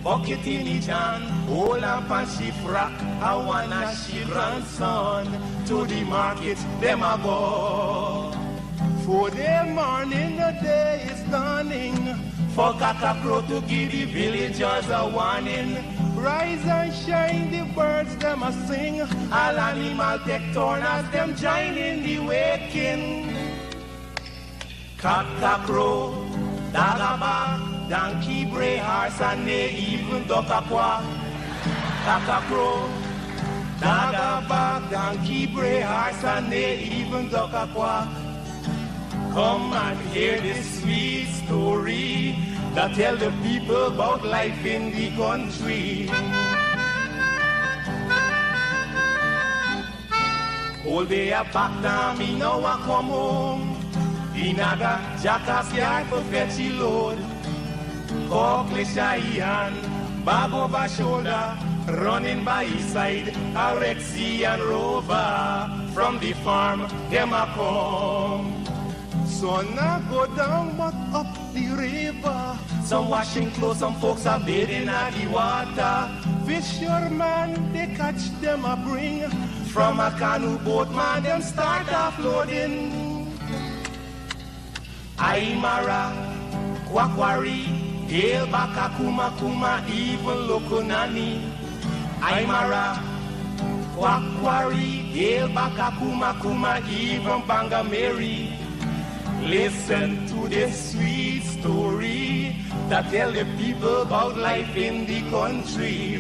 bucket in each hand, hold up and she frack, I wanna she grandson, to the market, them a go. For the morning, the day is dawning, for cockcrow to give the villagers a warning. Rise and shine, the birds them a sing, all animal take turn as them join in the waking. Cockcrow, dagaba, donkey, bray, horse, and they even duck a quack. Cockcrow, dagaba, donkey, bray, horse, and they even duck a quack. Come and hear this sweet story that tell the people about life in the country. All day a back down, me now a come home. The naga jackass yard for fetchy load. Cockle shy hand, bag over shoulder, running by his side, a Rexy and Rover. From the farm, them a come. Sun a go down but up the river. Some washing clothes, some folks are bathing at the water. Fisherman, they catch them a bring. From a canoe boat, man, them start offloading. Aymara, Kwakwari, Hail Baka Kuma Kuma, even Lokonani. Aymara, Kwakwari, Hail Baka Kuma Kuma, even Bangameri. Listen to this sweet story that tell the people about life in the country.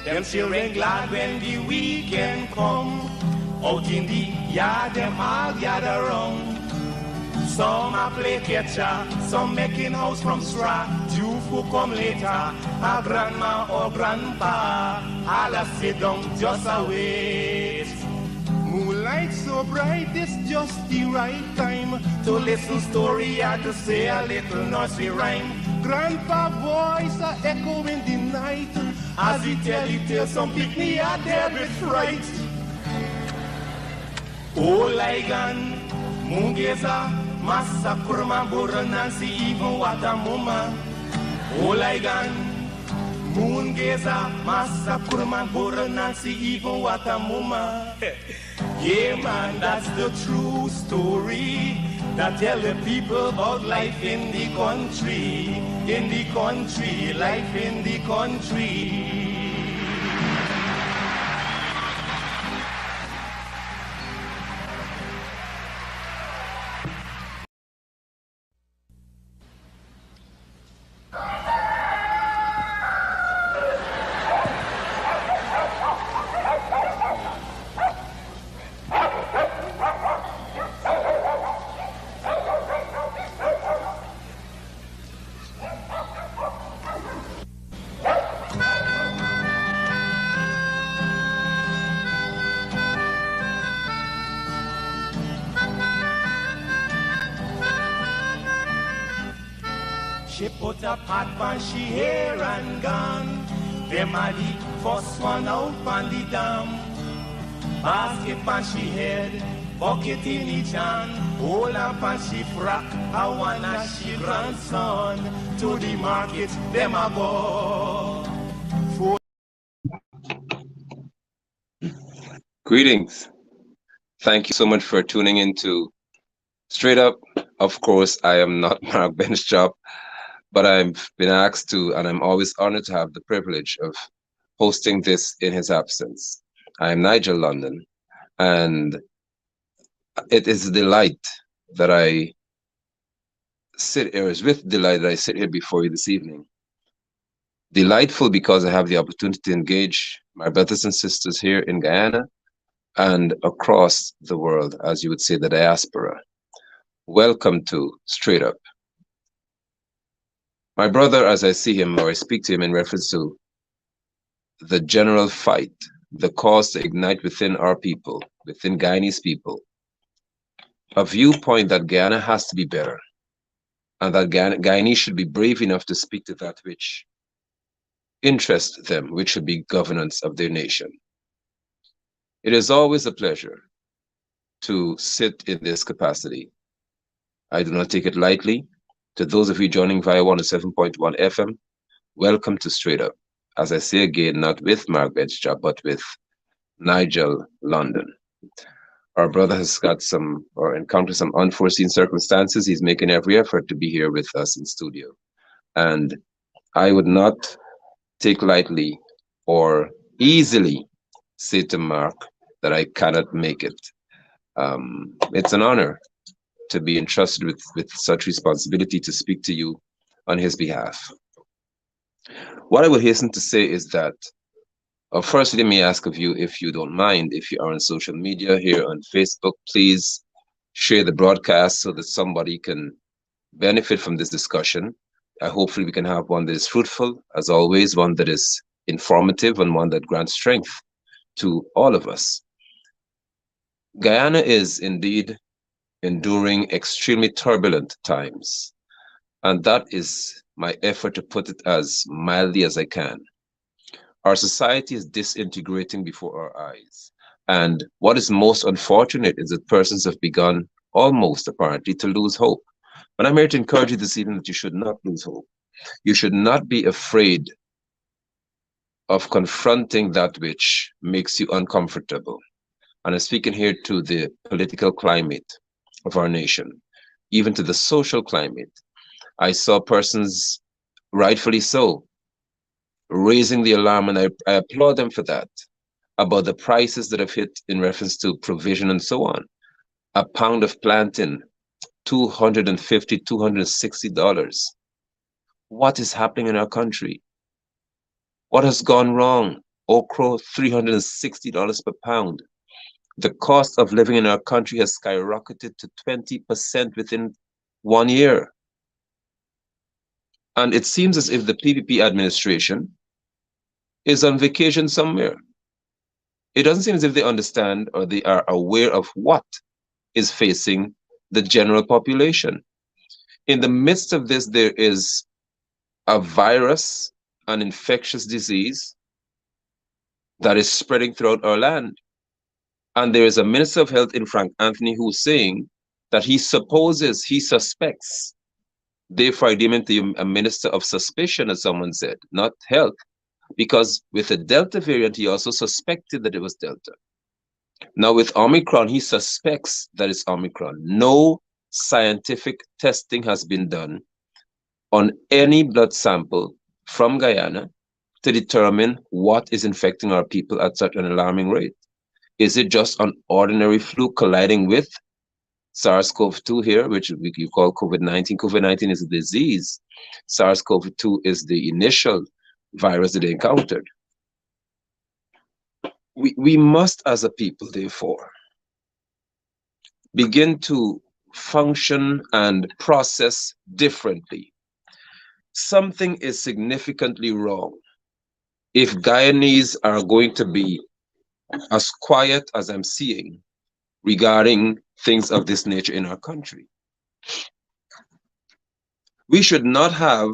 Them children glad when the weekend come. Out in the yard, them all gather round. Some a play catcher, some making house from straw. Two who come later, a grandma or grandpa, all a sit down just a wait. Moonlight so bright, it's just the right time to listen story or to say a little nursery rhyme. Grandpa voice a echo in the night as he tell the tale. Some picnic are there with fright. Oh, Linden, Mungeza, Massa Kurma, Bura, Nancy, even Watamuma. Oh, Linden, Mungeza, Massa Kurma, Bura, Nancy, even Watamuma. Yeah, man, that's the true story that tell the people about life in the country, life in the country. She put a pot on she hair and gone. Them a the first one out on the dam. Basket on she head, bucket in each hand. Hold up on she frack, I wanna she grandson. To the market, them a go. Greetings. Thank you so much for tuning into Straight Up. Of course, I am not Mark Benchop, but I've been asked to, and I'm always honored to have the privilege of hosting this in his absence. I am Nigel London, and it is a delight that I sit here, it's with delight that I sit here before you this evening. Delightful because I have the opportunity to engage my brothers and sisters here in Guyana and across the world, as you would say, the diaspora. Welcome to Straight Up. My brother, as I see him or I speak to him in reference to the general fight, the cause to ignite within our people, within Guyanese people, a viewpoint that Guyana has to be better, and that Guyanese should be brave enough to speak to that which interests them, which should be governance of their nation. It is always a pleasure to sit in this capacity. I do not take it lightly To those of you joining via 107.1 FM, welcome to Straight Up. As I say again, not with Mark Benchjob, but with Nigel London. Our brother has got some, or encountered some unforeseen circumstances. He's making every effort to be here with us in studio. And I would not take lightly or easily say to Mark that I cannot make it. It's an honor to be entrusted with such responsibility to speak to you on his behalf. What I would hasten to say is that, first, let me ask of you, if you don't mind, if you are on social media here on Facebook, please share the broadcast so that somebody can benefit from this discussion. Hopefully we can have one that is fruitful, as always, one that is informative, and one that grants strength to all of us. Guyana is indeed enduring extremely turbulent times, and that is my effort to put it as mildly as I can. Our society is disintegrating before our eyes, and what is most unfortunate is that persons have begun, almost apparently, to lose hope. But I'm here to encourage you this evening that you should not lose hope. You should not be afraid of confronting that which makes you uncomfortable. And I'm speaking here to the political climate of our nation, even to the social climate. I saw persons, rightfully so, raising the alarm, and I applaud them for that, about the prices that have hit in reference to provision and so on. A pound of plantain, $250, $260. What is happening in our country? What has gone wrong? Okra, $360 per pound. The cost of living in our country has skyrocketed to 20% within 1 year. And it seems as if the PPP administration is on vacation somewhere. It doesn't seem as if they understand or they are aware of what is facing the general population. In the midst of this, there is a virus, an infectious disease that is spreading throughout our land. And there is a Minister of Health in Frank Anthony who's saying that he suspects, therefore I deem him to be a minister of suspicion, as someone said, not health, because with the Delta variant, he also suspected that it was Delta. Now with Omicron, he suspects that it's Omicron. No scientific testing has been done on any blood sample from Guyana to determine what is infecting our people at such an alarming rate. Is it just an ordinary flu colliding with SARS-CoV-2 here, which you call COVID-19? COVID-19 is a disease. SARS-CoV-2 is the initial virus that they encountered. We must, as a people, therefore, begin to function and process differently. Something is significantly wrong if Guyanese are going to be as quiet as I'm seeing regarding things of this nature in our country. We should not have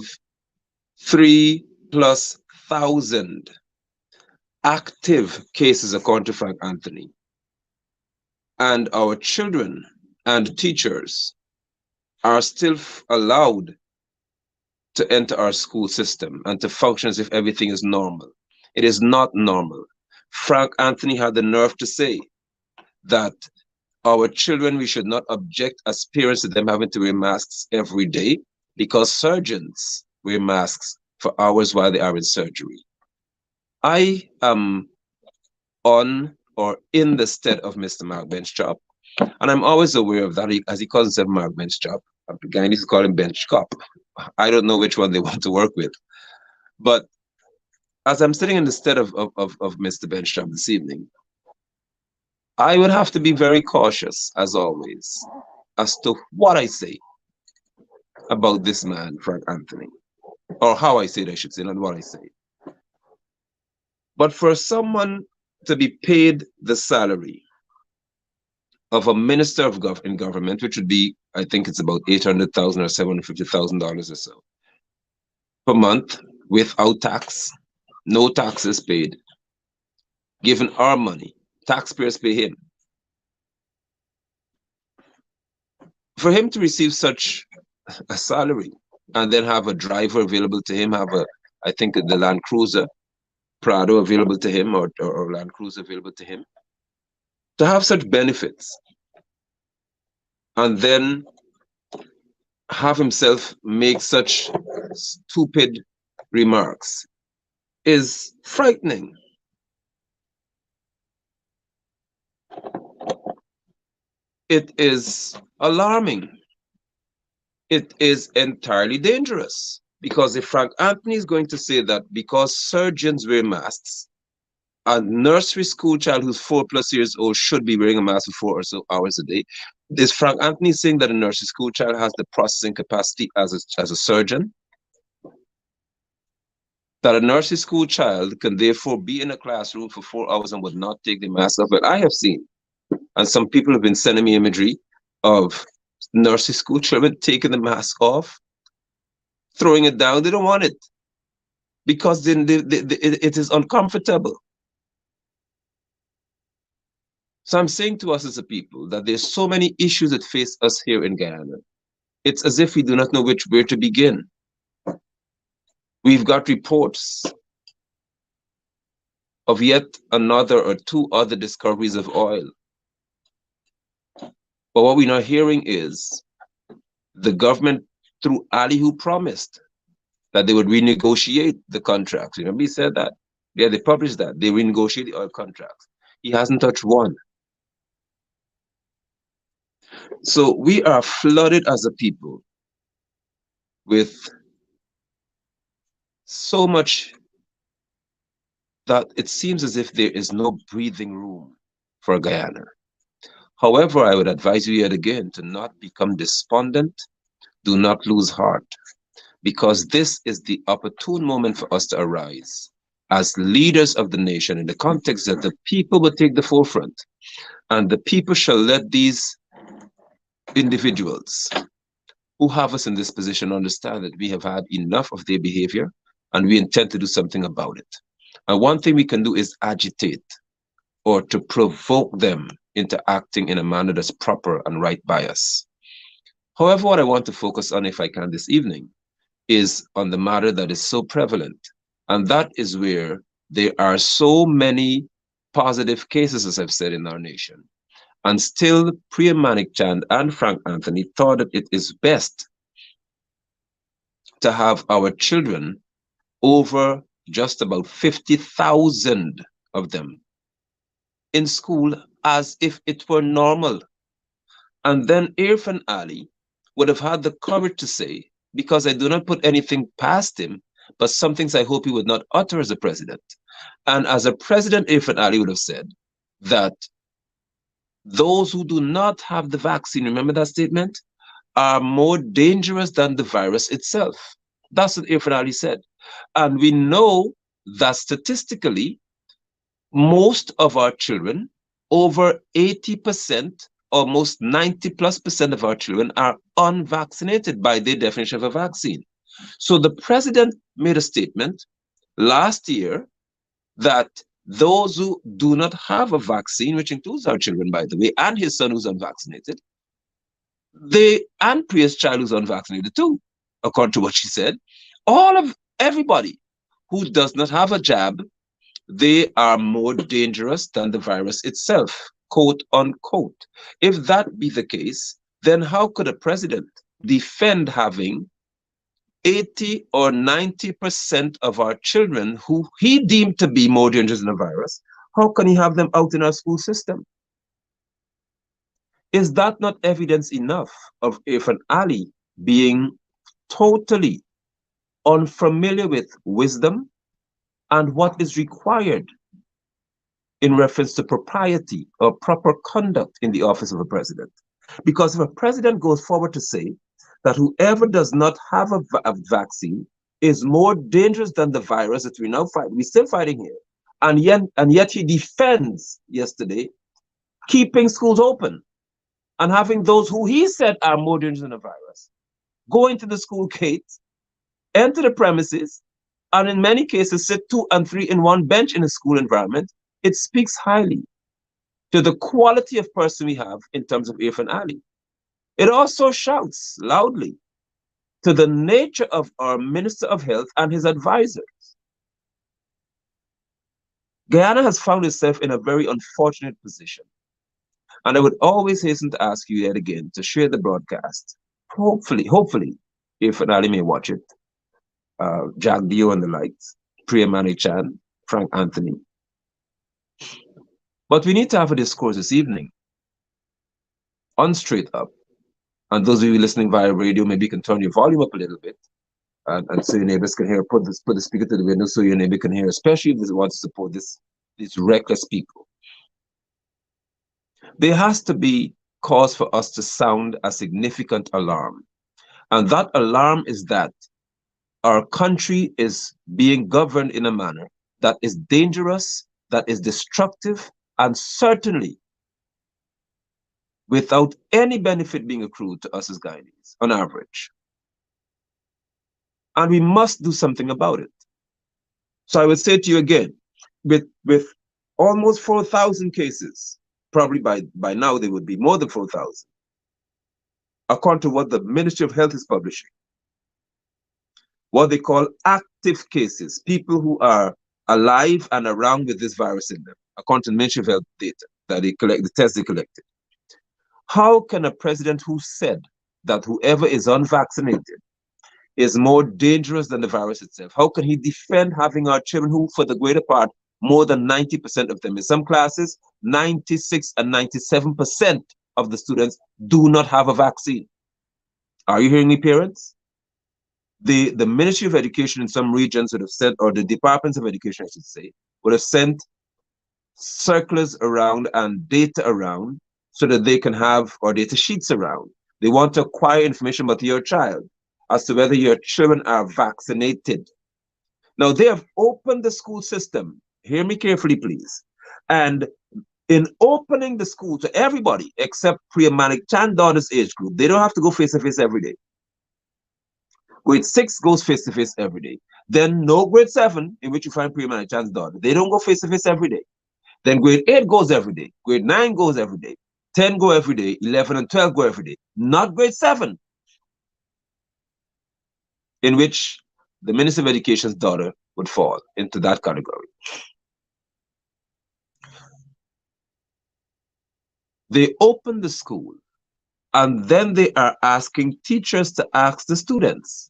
3,000+ active cases, according to Frank Anthony, and our children and teachers are still allowed to enter our school system and to function as if everything is normal. It is not normal. Frank Anthony had the nerve to say that our children, we should not object as parents to them having to wear masks every day, because surgeons wear masks for hours while they are in surgery. I am on or in the stead of Mr. Mark Benchjob, and I'm always aware of that, as he calls himself Mark Benchjob. The guy needs to call him Bench Cop. I don't know which one they want to work with. But as I'm sitting in the stead of Mr. Benchjob this evening, I would have to be very cautious, as always, as to what I say about this man, Frank Anthony, or how I say it, I should say, not what I say. But for someone to be paid the salary of a minister of in government, which would be, I think it's about $800,000 or $750,000 or so per month, without tax, no taxes paid, given our money, taxpayers pay him. For him to receive such a salary, and then have a driver available to him, have a, I think the Land Cruiser Prado available to him, or Land Cruiser available to him, to have such benefits, and then have himself make such stupid remarks is frightening. It is alarming. It is entirely dangerous. Because if Frank Anthony is going to say that because surgeons wear masks, a nursery school child who's 4+ years old should be wearing a mask for 4 or so hours a day, is Frank Anthony saying that a nursery school child has the processing capacity as a surgeon? That a nursery school child can therefore be in a classroom for 4 hours and would not take the mask off? Well, I have seen, and some people have been sending me imagery of nursery school children taking the mask off, throwing it down. They don't want it because it is uncomfortable. So I'm saying to us as a people that there's so many issues that face us here in Guyana. It's as if we do not know where to begin. We've got reports of yet another or two other discoveries of oil. But what we're not hearing is the government through Ali, who promised that they would renegotiate the contracts. Remember he said that? Yeah, they published that. They renegotiate the oil contracts. He hasn't touched one. So we are flooded as a people with so much that it seems as if there is no breathing room for Guyana. However, I would advise you yet again to not become despondent. Do not lose heart, because this is the opportune moment for us to arise as leaders of the nation in the context that the people will take the forefront, and the people shall let these individuals who have us in this position understand that we have had enough of their behavior and we intend to do something about it. And one thing we can do is agitate or to provoke them into acting in a manner that's proper and right by us. However, what I want to focus on, if I can this evening, is on the matter that is so prevalent. And that is where there are so many positive cases, as I've said, in our nation. And still, Priya Manik Chand and Frank Anthony thought that it is best to have our children, over just about 50,000 of them, in school as if it were normal. And then Irfan Ali would have had the courage to say, because I do not put anything past him, but some things I hope he would not utter as a president. And as a president, Irfan Ali would have said that those who do not have the vaccine, remember that statement, are more dangerous than the virus itself. That's what Irfan Ali said. And we know that statistically, most of our children, over 80%, almost 90+% of our children are unvaccinated by their definition of a vaccine. So the president made a statement last year that those who do not have a vaccine, which includes our children, by the way, and his son who's unvaccinated, and Priya's child who's unvaccinated too, according to what she said, everybody who does not have a jab, they are more dangerous than the virus itself, quote unquote. If that be the case, then how could a president defend having 80 or 90% of our children who he deemed to be more dangerous than the virus? How can he have them out in our school system? Is that not evidence enough of Irfan Ali being totally unfamiliar with wisdom and what is required in reference to propriety or proper conduct in the office of a president? Because if a president goes forward to say that whoever does not have a vaccine is more dangerous than the virus that we now fight, we're still fighting here, and yet he defends yesterday keeping schools open and having those who he said are more dangerous than the virus go into the school gates, enter the premises, and in many cases sit 2 and 3 in one bench in a school environment. It speaks highly to the quality of person we have in terms of Irfan Ali. It also shouts loudly to the nature of our Minister of Health and his advisors. Guyana has found itself in a very unfortunate position. And I would always hasten to ask you yet again to share the broadcast. Hopefully, if Ali may watch it, Jack Dio and the likes, Priya Mani Chan, Frank Anthony. But we need to have a discourse this evening on Straight Up. And those of you listening via radio, maybe you can turn your volume up a little bit and so your neighbors can hear. Put the speaker to the window so your neighbor can hear, especially if they want to support these reckless people. There has to be cause for us to sound a significant alarm. And that alarm is that our country is being governed in a manner that is dangerous, that is destructive, and certainly without any benefit being accrued to us as Guyanese, on average. And we must do something about it. So I would say to you again, with almost 4,000 cases, probably by now there would be more than 4,000, according to what the Ministry of Health is publishing, what they call active cases, people who are alive and around with this virus in them, according to the Ministry of Health data that they collect, the tests they collected. How can a president who said that whoever is unvaccinated is more dangerous than the virus itself, how can he defend having our children who, for the greater part, more than 90% of them, in some classes, 96 and 97% of the students do not have a vaccine? Are you hearing me, parents? The Ministry of Education in some regions would have sent, or the departments of education, I should say, would have sent circulars around and data around so that they can have, or data sheets around. They want to acquire information about your child as to whether your children are vaccinated. Now, they have opened the school system. Hear me carefully, please. And in opening the school to everybody except Priya Mani Chan daughter's age group, they don't have to go face-to-face every day. Grade 6 goes face-to-face every day. Then no grade 7, in which you find Priya Mani Chan's daughter. They don't go face-to-face every day. Then grade 8 goes every day. Grade 9 goes every day. 10 go every day. 11 and 12 go every day. Not grade 7, in which the Minister of Education's daughter would fall into that category. They open the school, and then they are asking teachers to ask the students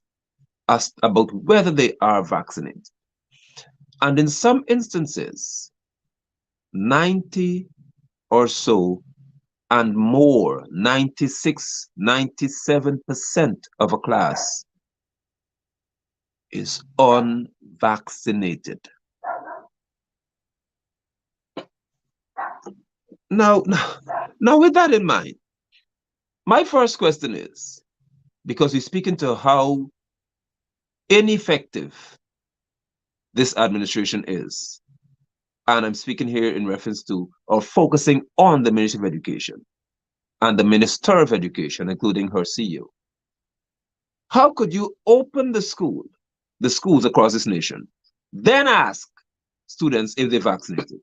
about whether they are vaccinated. And in some instances, 90 or so and more, 96, 97% of a class is unvaccinated. Now, with that in mind, my first question is, because we're speaking to how ineffective this administration is, and I'm speaking here in reference to, or focusing on, the Ministry of Education and the Minister of Education, including her CEO. How could you open the schools across this nation, then ask students if they're vaccinated?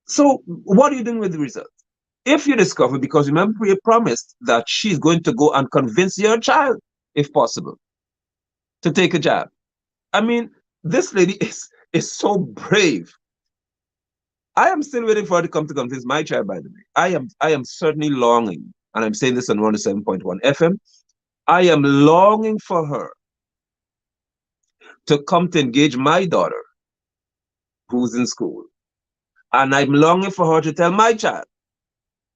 So what are you doing with the results? If you discover, because remember, Priya promised that she's going to go and convince your child, if possible, to take a jab. I mean, this lady is so brave. I am still waiting for her to come to convince my child, by the way. I am certainly longing, and I'm saying this on 107.1 FM, I am longing for her to come to engage my daughter, who's in school. And I'm longing for her to tell my child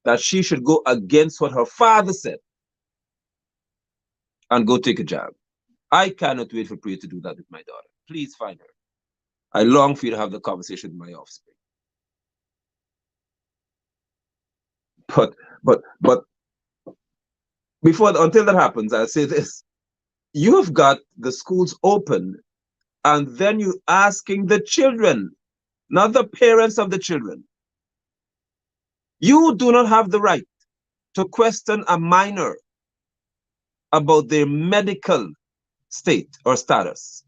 that she should go against what her father said and go take a jab. I cannot wait for Priya to do that with my daughter. Please find her. I long for you to have the conversation with my offspring. But until that happens, I'll say this. You have got the schools open, and then you asking the children, not the parents of the children. You do not have the right to question a minor about their medical state or status.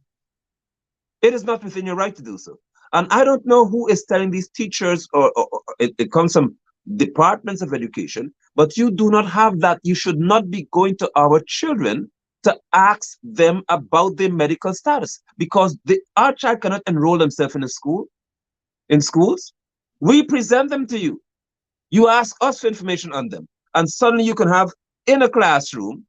It is not within your right to do so. And I don't know who is telling these teachers, or it comes from departments of education, but you do not have that. You should not be going to our children to ask them about their medical status, because our child cannot enroll themselves in schools. We present them to you. You ask us for information on them. And suddenly you can have in a classroom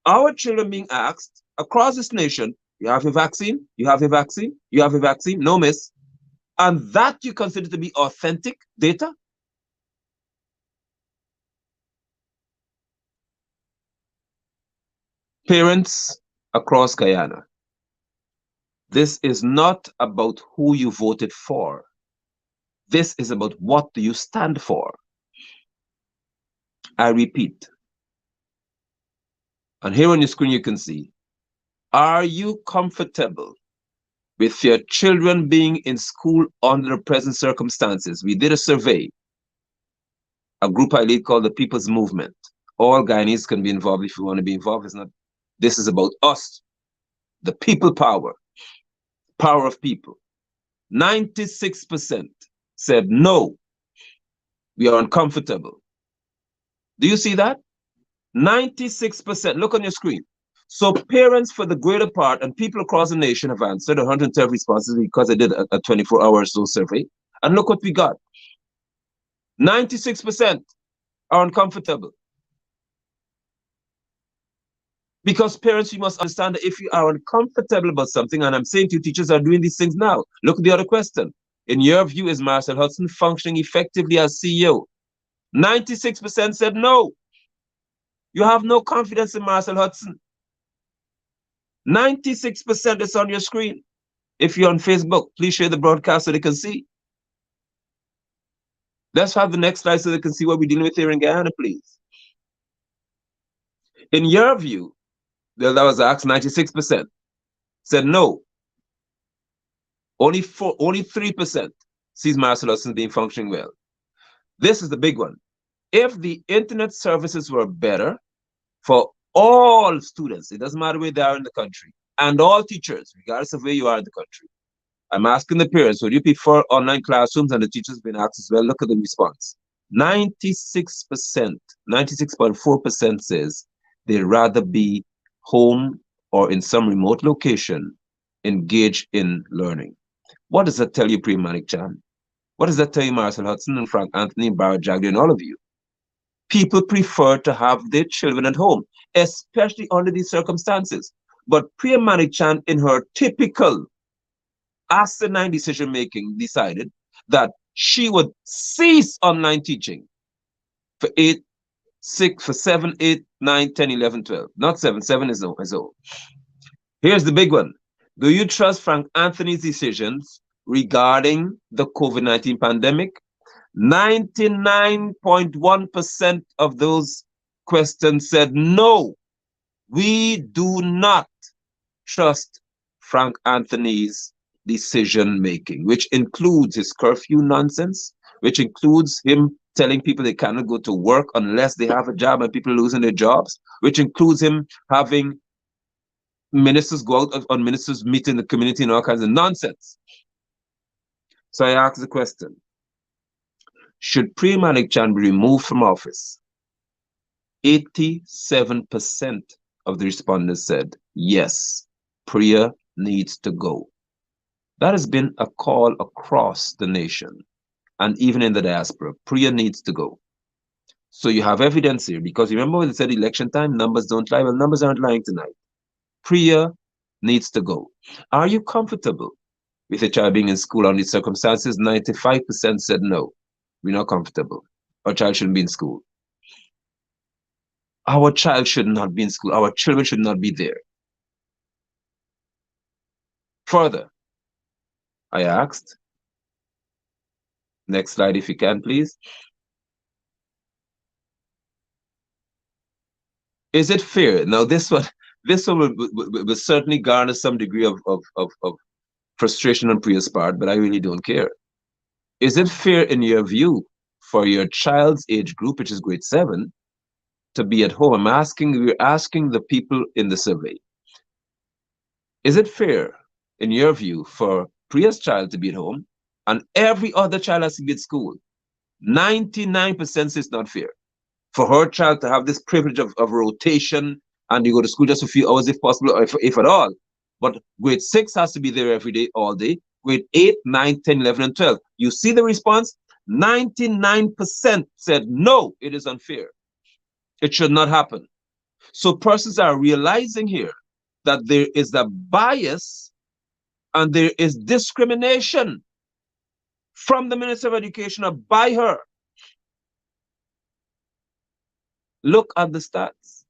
our children being asked across this nation, you have your vaccine, you have your vaccine, you have your vaccine, no miss. And that you consider to be authentic data? Parents across Guyana, this is not about who you voted for. This is about what do you stand for. I repeat, and here on your screen you can see, are you comfortable with your children being in school under the present circumstances? We did a survey, a group I lead called the People's Movement. All Guyanese can be involved if you want to be involved. It's not, this is about us, the people power of people. 96% said no, we are uncomfortable. Do you see that? 96%, look on your screen. So parents for the greater part and people across the nation have answered 112 responses because I did a 24-hour or so survey. And look what we got. 96% are uncomfortable. Because parents, you must understand that if you are uncomfortable about something, and I'm saying to you, teachers are doing these things now. Look at the other question. In your view, is Marcel Hudson functioning effectively as CEO? 96% said no. You have no confidence in Marcel Hudson. 96% is on your screen. If you're on Facebook, please share the broadcast so they can see. Let's have the next slide so they can see what we're dealing with here in Guyana, please. In your view, that was asked, 96% said no. Only 3% sees Marcel Hudson being functioning well. This is the big one. If the internet services were better for all students, it doesn't matter where they are in the country, and all teachers, regardless of where you are in the country, I'm asking the parents, would you prefer online classrooms? And the teachers have been asked as well. Look at the response. 96%, 96.4% says they'd rather be home or in some remote location engaged in learning. What does that tell you, Priya Chan? What does that tell you, Marcel Hudson and Frank Anthony, Barrett Jagger, and all of you? People prefer to have their children at home, especially under these circumstances. But Priya Chan, in her typical asinine decision-making, decided that she would cease online teaching for 7, 8, 9, 10, 11, 12. Not 7, 7 is old. Here's the big one. Do you trust Frank Anthony's decisions regarding the COVID-19 pandemic? 99.1% of those questions said no. We do not trust Frank Anthony's decision-making, which includes his curfew nonsense, which includes him telling people they cannot go to work unless they have a job and people losing their jobs, which includes him having ministers go out on ministers meeting the community and all kinds of nonsense. So I asked the question, should Priya Chan be removed from office? 87% of the respondents said, yes, Priya needs to go. That has been a call across the nation and even in the diaspora. Priya needs to go. So you have evidence here, because remember when they said election time, numbers don't lie. Well, numbers aren't lying tonight. Priya needs to go. Are you comfortable with a child being in school under these circumstances? 95% said no. We're not comfortable. Our child shouldn't be in school. Our child should not be in school. Our children should not be there. Further, I asked, next slide if you can, please. Is it fair? Now, this one will certainly garner some degree of frustration on Priya's part, but I really don't care. Is it fair in your view for your child's age group, which is grade 7, to be at home? We're asking the people in the survey. Is it fair in your view for Priya's child to be at home and every other child has to be at school? 99% says it's not fair for her child to have this privilege of rotation and you go to school just a few hours if possible, or if at all. But grade 6 has to be there every day, all day. Grade 8, 9, 10, 11, and 12. You see the response? 99% said, no, it is unfair. It should not happen. So persons are realizing here that there is a bias and there is discrimination from the Minister of Education or by her. Look at the stats.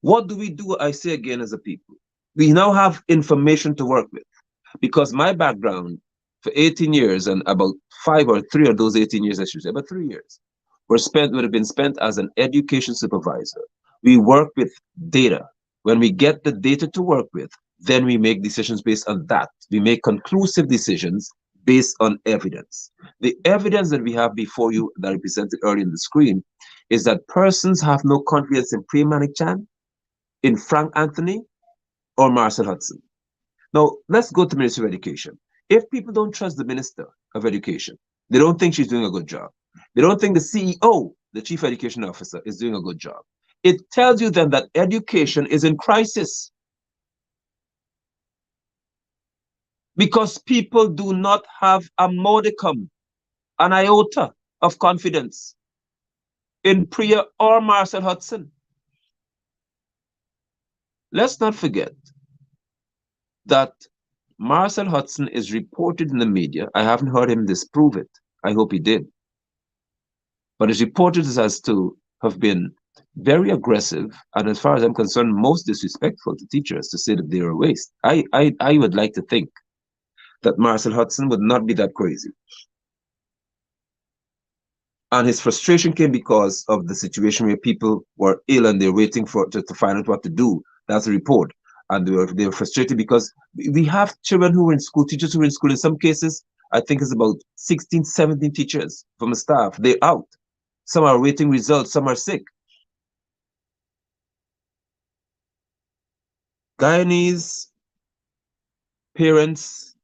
What do we do, I say again, as a people? We now have information to work with, because my background for 18 years, and about 5 or 3 of those 18 years, I should say, about 3 years, would have been spent as an education supervisor. We work with data. When we get the data to work with, then we make decisions based on that. We make conclusive decisions based on evidence. The evidence that we have before you that I presented earlier in the screen is that persons have no confidence in Prem Manik-Chan, in Frank Anthony, or Marcel Hudson. Now, let's go to the Ministry of Education. If people don't trust the Minister of Education, they don't think she's doing a good job. They don't think the CEO, the Chief Education Officer, is doing a good job. It tells you then that education is in crisis. Because people do not have a modicum, an iota of confidence in Priya or Marcel Hudson. Let's not forget that Marcel Hudson is reported in the media. I haven't heard him disprove it. I hope he did. But it's reported as to have been very aggressive, and as far as I'm concerned, most disrespectful to teachers, to say that they're a waste. I would like to think that Marcel Hudson would not be that crazy. And his frustration came because of the situation where people were ill and they're waiting to find out what to do. That's a report. And they were frustrated because we have children who are in school, teachers who are in school. In some cases, I think it's about 16, 17 teachers from the staff. They're out. Some are waiting results, some are sick. Guyanese parents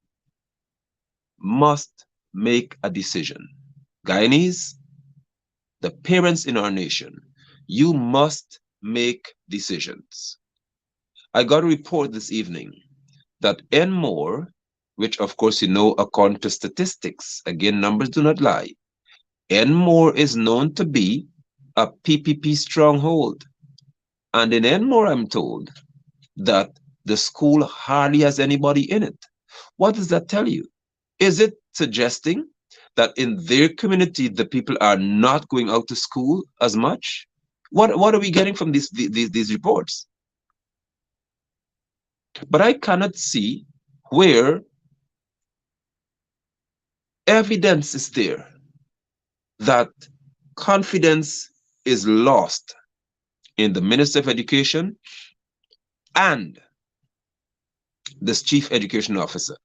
must make a decision. Guyanese, the parents in our nation, you must make decisions. I got a report this evening that Enmore, which of course you know according to statistics, again, numbers do not lie, Enmore is known to be a PPP stronghold. And in Enmore, I'm told that the school hardly has anybody in it. What does that tell you? Is it suggesting that in their community, the people are not going out to school as much? What are we getting from these reports? But I cannot see where evidence is there that confidence is lost in the Minister of Education and this Chief Education Officer.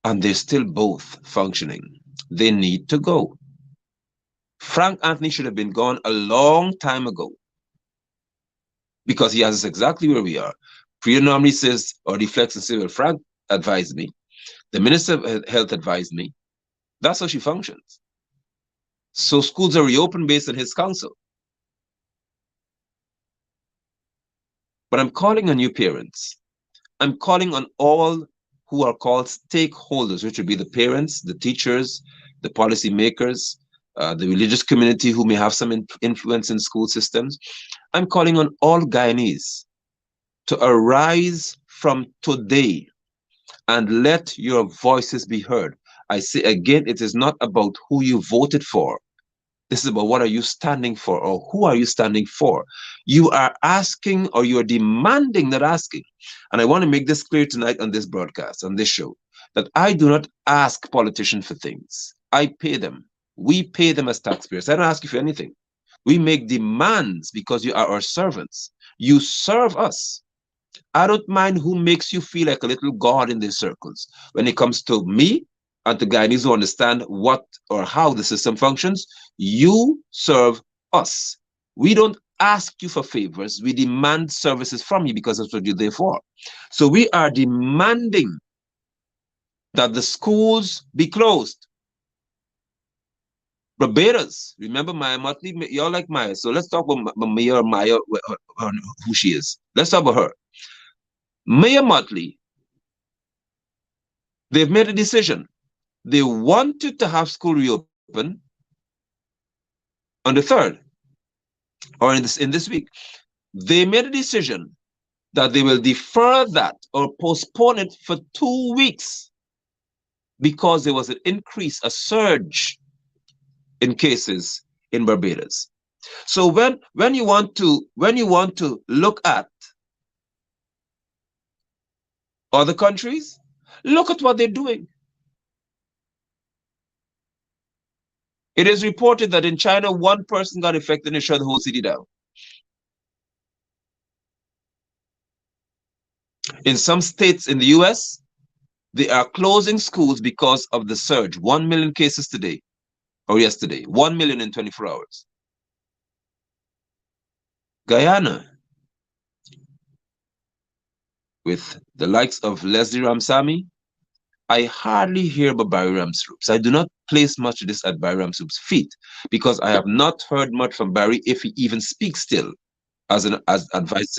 And they're still both functioning. They need to go. Frank Anthony should have been gone a long time ago, because he has us exactly where we are. Priya normally says or reflects and says, well, Frank advised me. The Minister of Health advised me. That's how she functions. So schools are reopened based on his counsel. But I'm calling on you parents. I'm calling on all who are called stakeholders, which would be the parents, the teachers, the policymakers, the religious community who may have some influence in school systems. I'm calling on all Guyanese to arise from today and let your voices be heard. I say again, it is not about who you voted for. This is about what are you standing for, or who are you standing for. You are asking, or you are demanding, not asking. And I want to make this clear tonight on this broadcast, on this show, that I do not ask politicians for things. I pay them. We pay them as taxpayers. I don't ask you for anything. We make demands because you are our servants. You serve us. I don't mind who makes you feel like a little god in their circles. When it comes to me and to Guyanese who understand what or how the system functions, you serve us. We don't ask you for favors. We demand services from you because that's what you're there for. So we are demanding that the schools be closed. Barbados, remember Maya Motley? Y'all like Maya, so let's talk about Mayor Maya, who she is. Let's talk about her. Mayor Motley, they've made a decision. They wanted to have school reopen on the 3rd, or in this week. They made a decision that they will defer that or postpone it for 2 weeks because there was an increase, a surge in cases in Barbados. So when you want to look at other countries, look at what they're doing. It is reported that in China, one person got infected and they shut the whole city down. In some states in the US, they are closing schools because of the surge. 1 million cases today or yesterday, 1 million in 24 hours. Guyana, with the likes of Leslie Ramsamy, I hardly hear about Barry Ramsroops. I do not place much of this at Barry Ramsroops' feet because I have not heard much from Barry, if he even speaks still, as advice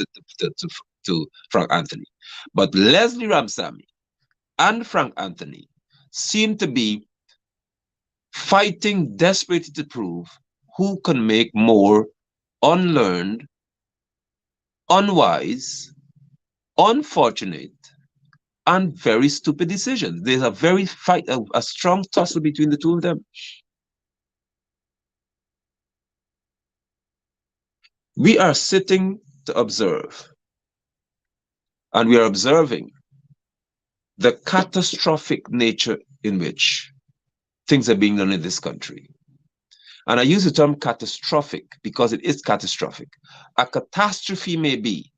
to Frank Anthony. But Leslie Ramsamy and Frank Anthony seem to be fighting desperately to prove who can make more unlearned, unwise, unfortunate, and very stupid decisions. There's a strong tussle between the two of them. We are sitting to observe, and we are observing the catastrophic nature in which things are being done in this country. And I use the term catastrophic because it is catastrophic. A catastrophe may be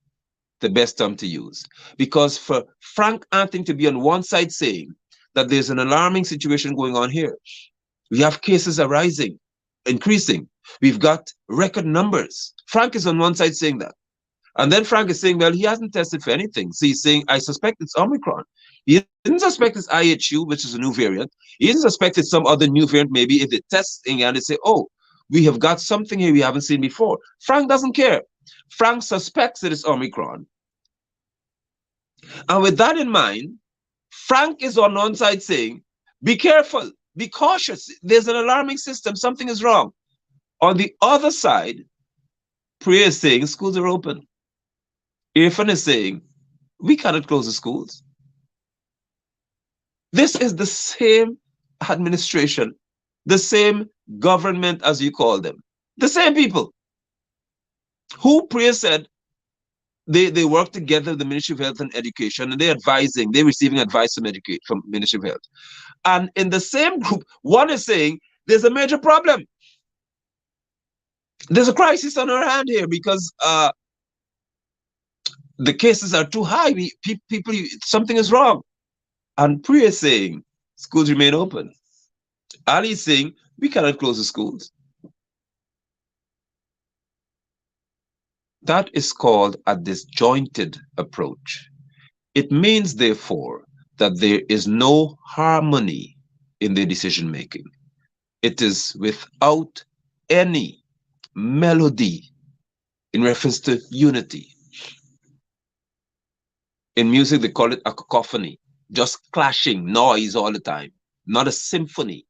the best term to use, because for Frank Anthony to be on one side saying that there's an alarming situation going on here, we have cases arising, increasing, we've got record numbers. Frank is on one side saying that. And then Frank is saying, well, he hasn't tested for anything. So he's saying, I suspect it's Omicron. He didn't suspect it's IHU, which is a new variant. He didn't suspect it's some other new variant. Maybe if they test and they say, oh, we have got something here we haven't seen before. Frank doesn't care. Frank suspects that it's Omicron. And with that in mind, Frank is on one side saying, be careful, be cautious. There's an alarming system. Something is wrong. On the other side, Priya is saying schools are open. Irfan is saying, we cannot close the schools. This is the same administration, the same government, as you call them, the same people who Priya said they work together, the Ministry of Health and Education, and they're receiving advice from Ministry of Health. And in the same group, one is saying there's a major problem. There's a crisis on our hand here because the cases are too high. People, something is wrong. And Priya is saying schools remain open. Ali is saying we cannot close the schools. That is called a disjointed approach. It means, therefore, that there is no harmony in their decision making. It is without any melody in reference to unity. In music, they call it a cacophony, just clashing noise all the time, not a symphony.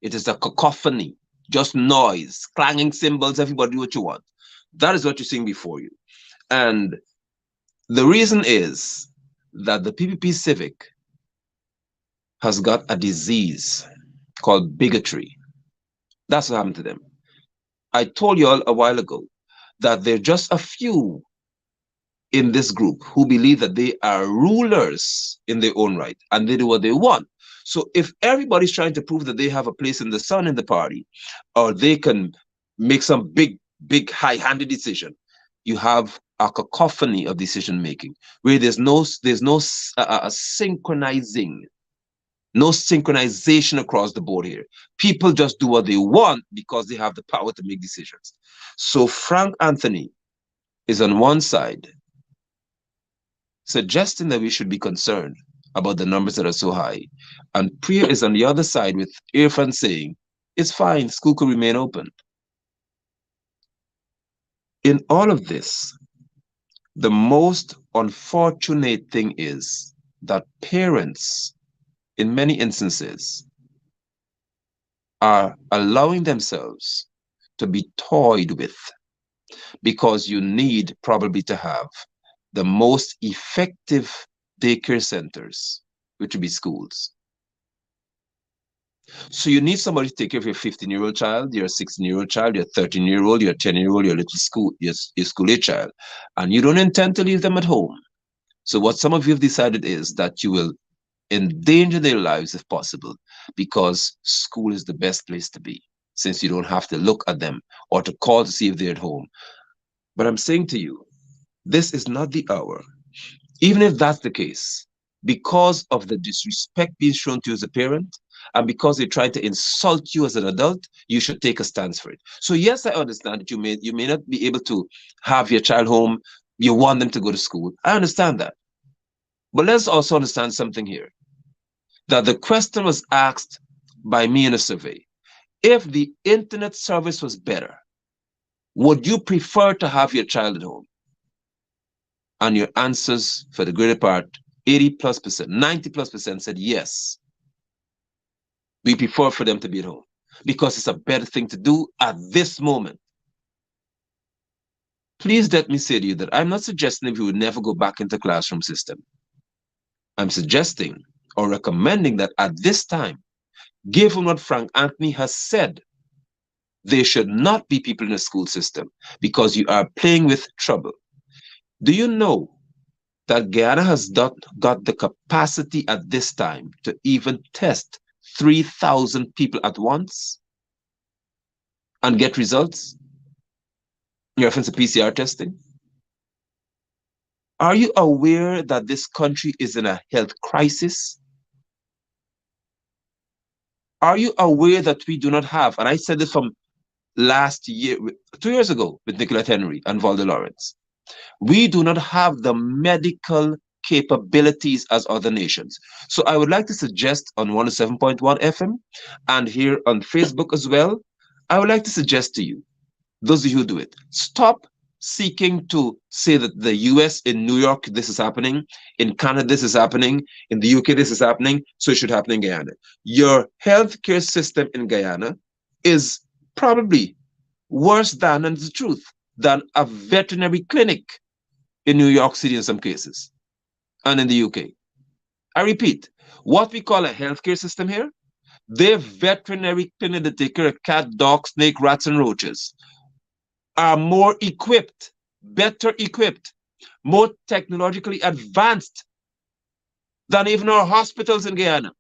It is a cacophony, just noise, clanging cymbals, everybody do what you want. That is what you're seeing before you. And the reason is that the PPP Civic has got a disease called bigotry. That's what happened to them. I told you all a while ago that there are just a few in this group who believe that they are rulers in their own right and they do what they want. So if everybody's trying to prove that they have a place in the sun in the party, or they can make some big high-handed decision, you have a cacophony of decision making where there's no synchronizing, no synchronization across the board here. People just do what they want because they have the power to make decisions. So Frank Anthony is on one side suggesting that we should be concerned about the numbers that are so high, and Priya is on the other side with Irfan saying it's fine. School could remain open. In all of this, the most unfortunate thing is that parents, in many instances, are allowing themselves to be toyed with because you need probably to have the most effective daycare centers, which would be schools. So you need somebody to take care of your 15-year-old child, your 16-year-old child, your 13-year-old, your 10-year-old, your little school, your school-age child, and you don't intend to leave them at home. So what some of you have decided is that you will endanger their lives if possible, because school is the best place to be, since you don't have to look at them or to call to see if they're at home. But I'm saying to you, this is not the hour. Even if that's the case, because of the disrespect being shown to you as a parent, and because they try to insult you as an adult, you should take a stance for it. So yes, I understand that you may not be able to have your child home. You want them to go to school. I understand that. But let's also understand something here. That the question was asked by me in a survey. If the internet service was better, would you prefer to have your child at home? And your answers, for the greater part, 80+%, 90+% said yes. We prefer for them to be at home because it's a better thing to do at this moment. Please let me say to you that I'm not suggesting that we would never go back into classroom system. I'm suggesting or recommending that at this time, given what Frank Anthony has said, there should not be people in the school system because you are playing with trouble. Do you know that Guyana has not got the capacity at this time to even test 3,000 people at once and get results in reference to PCR testing? Are you aware that this country is in a health crisis? Are you aware that we do not have, and I said this from last year, 2 years ago with Nicolette Henry and Valda Lawrence, we do not have the medical capabilities as other nations. So I would like to suggest on 107.1 FM and here on Facebook as well, I would like to suggest to you, those of you who do it, stop seeking to say that the US, in New York, this is happening, in Canada, this is happening, in the UK, this is happening, so it should happen in Guyana. Your healthcare system in Guyana is probably worse than, and it's the truth, than a veterinary clinic in New York City in some cases, and in the UK. I repeat, what we call a healthcare system here, their veterinary clinic that take care of cat, dog, snake, rats, and roaches are more equipped, better equipped, more technologically advanced than even our hospitals in Guyana.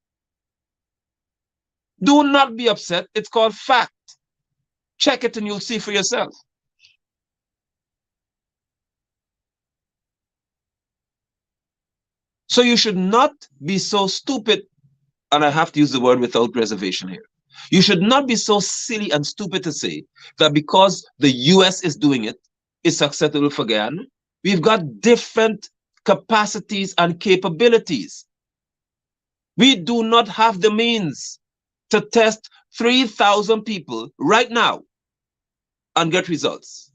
Do not be upset. It's called fact. Check it and you'll see for yourself. So you should not be so stupid, and I have to use the word without reservation here. You should not be so silly and stupid to say that because the US is doing it, it's acceptable for Guyana. We've got different capacities and capabilities. We do not have the means to test 3,000 people right now and get results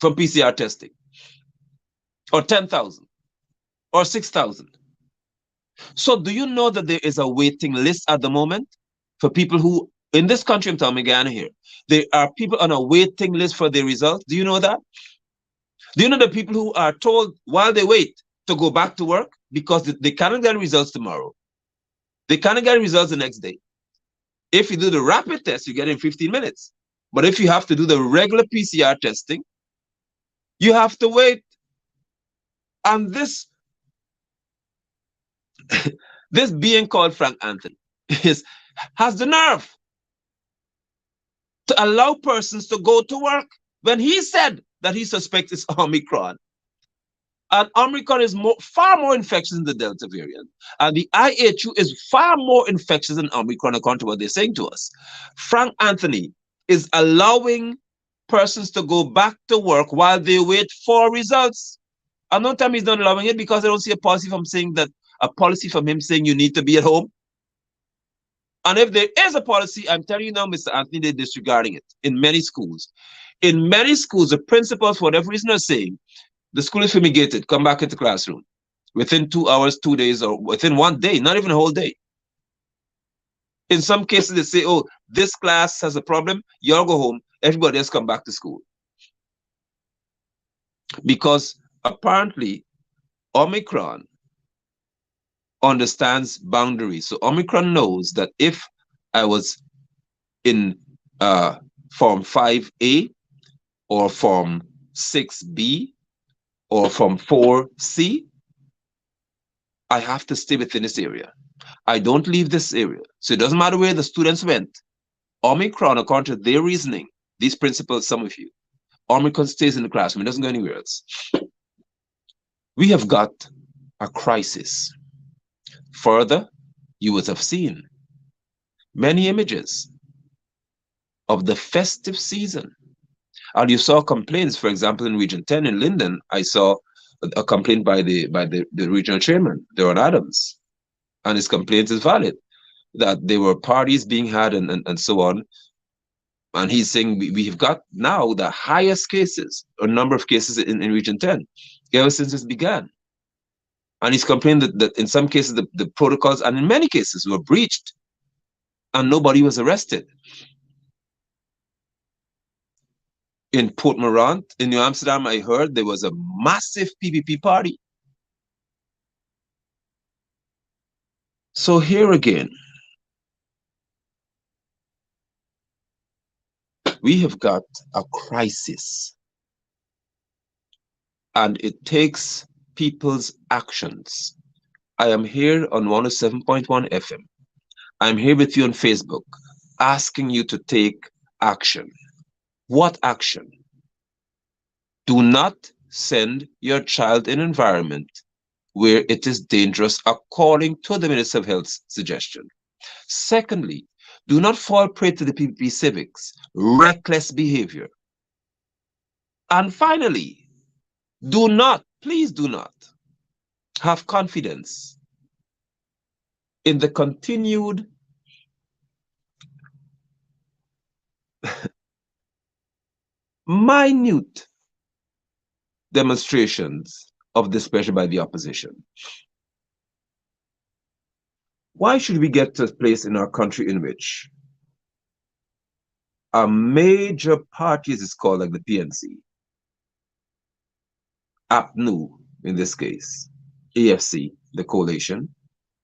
from PCR testing, or 10,000, or 6,000. So do you know that there is a waiting list at the moment for people who, in this country, I'm talking Guyana here, there are people on a waiting list for their results? Do you know that? Do you know the people who are told while they wait to go back to work because they cannot get results tomorrow? They cannot get results the next day. If you do the rapid test, you get it in 15 minutes. But if you have to do the regular PCR testing, you have to wait. And this this being called Frank Anthony has the nerve to allow persons to go to work when he said that he suspects it's Omicron. And Omicron is far more infectious than the Delta variant. And the IHU is far more infectious than Omicron, according to what they're saying to us. Frank Anthony is allowing persons to go back to work while they wait for results. And no time he's not allowing it because I don't see a policy from him saying you need to be at home. And if there is a policy, I'm telling you now, Mr. Anthony, they're disregarding it in many schools. In many schools, the principals, for whatever reason, are saying the school is fumigated, come back into classroom within 2 hours, 2 days, or within 1 day, not even a whole day. In some cases, they say, oh, this class has a problem, you all go home, everybody else come back to school. Because apparently, Omicron understands boundaries. So Omicron knows that if I was in Form 5A or Form 6B or Form 4C, I have to stay within this area. I don't leave this area. So it doesn't matter where the students went. Omicron, according to their reasoning, these principles, some of you, Omicron stays in the classroom. It doesn't go anywhere else. We have got a crisis. Further, you would have seen many images of the festive season. And you saw complaints, for example, in Region 10 in Linden, I saw a complaint by the regional chairman, Darren Adams, and his complaint is valid, that there were parties being had and so on. And he's saying we have got now the highest cases, or number of cases in Region 10, ever since this began. And he's complained that in some cases the protocols, and in many cases, were breached, and nobody was arrested. In Port Morant, in New Amsterdam, I heard there was a massive PPP party. So here again, we have got a crisis, and it takes people's actions. I am here on 107.1 FM. I'm here with you on Facebook, asking you to take action. What action? Do not send your child in an environment where it is dangerous, according to the Minister of Health's suggestion. Secondly, do not fall prey to the PPP civics, reckless behavior. And finally, do not, please do not, have confidence in the continued minute demonstrations of displeasure by the opposition. Why should we get to a place in our country in which a major party, as it's called, like the PNC, APNU in this case, AFC, the coalition,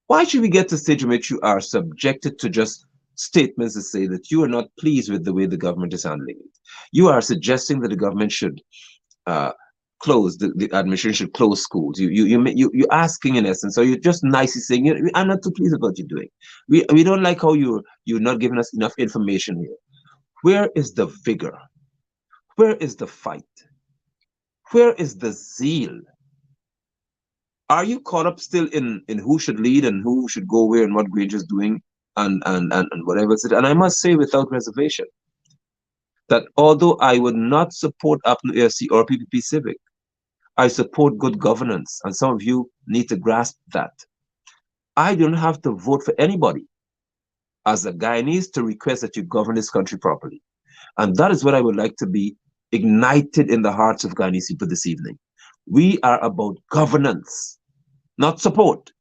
why should we get to a stage in which you are subjected to just statements that say that you are not pleased with the way the government is handling it? You are suggesting that the government should close, the administration should close schools. You're asking, in essence, or you're just nicely saying, I'm not too pleased with what you're doing. We don't like how you're not giving us enough information here. Where is the vigor? Where is the fight? Where is the zeal? Are you caught up still in who should lead and who should go where and what Grange is doing and whatever it's? And I must say without reservation that although I would not support APNU AFC or PPP Civic, I support good governance, and some of you need to grasp that. I don't have to vote for anybody as a Guyanese to request that you govern this country properly. And that is what I would like to be ignited in the hearts of Guyanese people this evening. We are about governance, not support.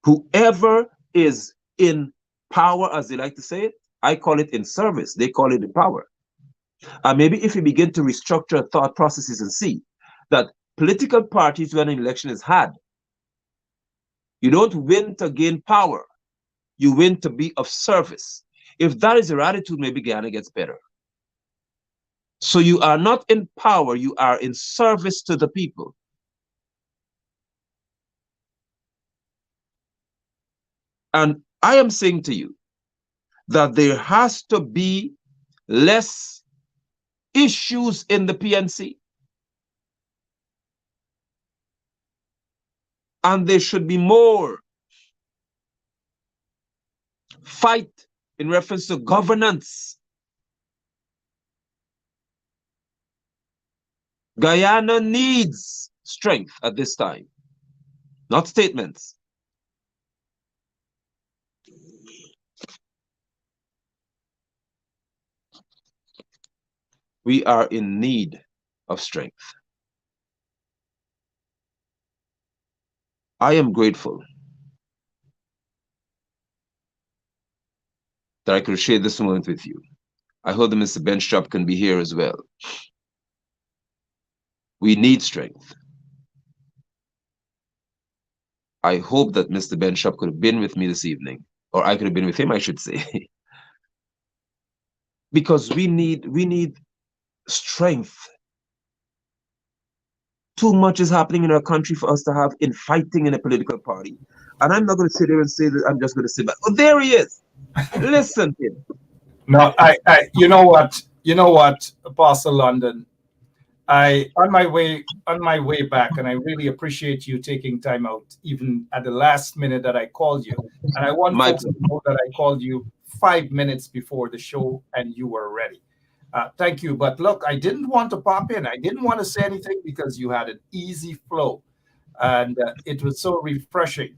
Whoever is in power, as they like to say it, I call it in service, they call it in power. And maybe if we begin to restructure thought processes and see that political parties, when an election is had, you don't win to gain power, you win to be of service. If that is your attitude, maybe Guyana gets better. So you are not in power, you are in service to the people. And I am saying to you that there has to be less issues in the PNC. And there should be more fight in reference to governance. Guyana needs strength at this time, not statements. We are in need of strength. I am grateful that I could share this moment with you. I hope that Mr. Benstrop can be here as well. We need strength. I hope that Mr. Benstrop could have been with me this evening, or I could have been with him, I should say, because we need strength. Too much is happening in our country for us to have infighting in a political party. And I'm not going to sit there and say that I'm just going to sit back. Oh, there he is. Listen to him. No, you know what, Apostle London. I on my way back, and I really appreciate you taking time out, even at the last minute that I called you. And I want My folks to know that I called you 5 minutes before the show, and you were ready. Thank you. But look, I didn't want to pop in. I didn't want to say anything because you had an easy flow, and it was so refreshing.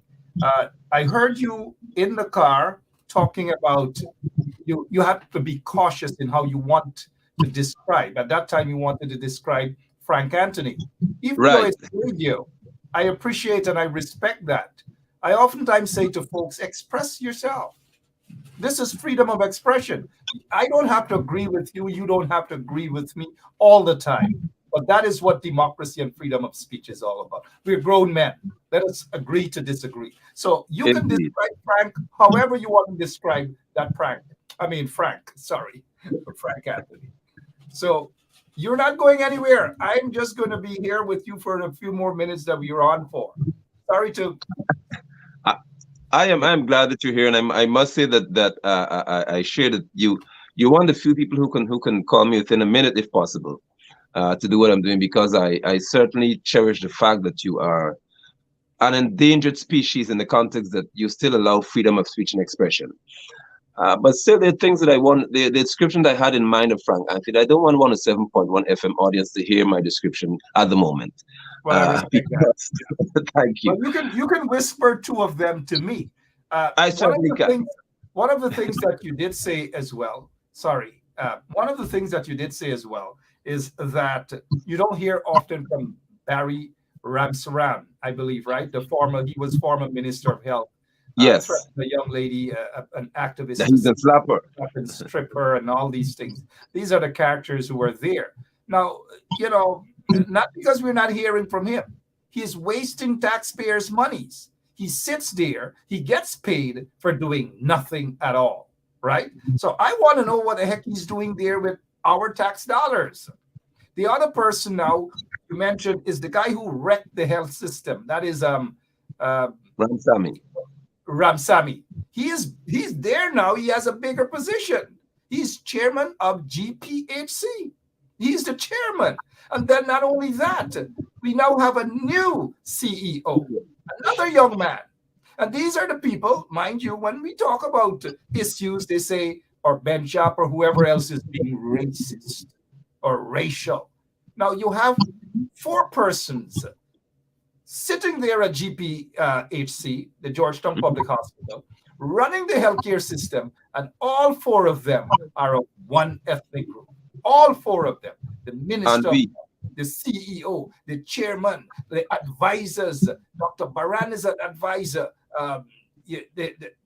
I heard you in the car talking about you have to be cautious in how you want to describe. At that time, you wanted to describe Frank Anthony. Even though right. it's radio, I appreciate and I respect that. I oftentimes say to folks, express yourself. This is freedom of expression. I don't have to agree with you. You don't have to agree with me all the time. But that is what democracy and freedom of speech is all about. We're grown men. Let us agree to disagree. So you can Indeed. describe Frank however you want to describe that Frank. I mean, Frank, sorry, Frank Anthony. So you're not going anywhere. I'm just going to be here with you for a few more minutes that we are on for. Sorry to. I am glad that you're here, and I must say that I share that you're one of the few people who can call me within a minute if possible, to do what I'm doing, because I certainly cherish the fact that you are an endangered species in the context that you still allow freedom of speech and expression. But still, there are things that I want, the description that I had in mind of Frank Anthony. I don't want 107.1 FM audience to hear my description at the moment. Well, I respect that. Thank you. But you can whisper two of them to me. I certainly can. One of the things that you did say as well. Sorry, one of the things that you did say as well is that you don't hear often from Barry Ramsaran, I believe, right? He was former Minister of Health. Yes. The young lady, an activist, He's a slapper, and stripper, and all these things. These are the characters who are there. Now, not because we're not hearing from him. He's wasting taxpayers' monies. He sits there. He gets paid for doing nothing at all, right? So I want to know what the heck he's doing there with our tax dollars. The other person now you mentioned is the guy who wrecked the health system. That is Ramsamy. Ramsamy. He's there now. He has a bigger position. He's chairman of GPHC. He's the chairman. And then not only that, we now have a new CEO, another young man. And these are the people, mind you, when we talk about issues, they say, or Ben Shop or whoever else is being racist or racial. Now you have 4 persons sitting there at GPHC, the Georgetown Public Hospital, running the healthcare system, and all 4 of them are of one ethnic group. All 4 of them, the minister, the CEO, the chairman, the advisors. Dr. Baran is an advisor.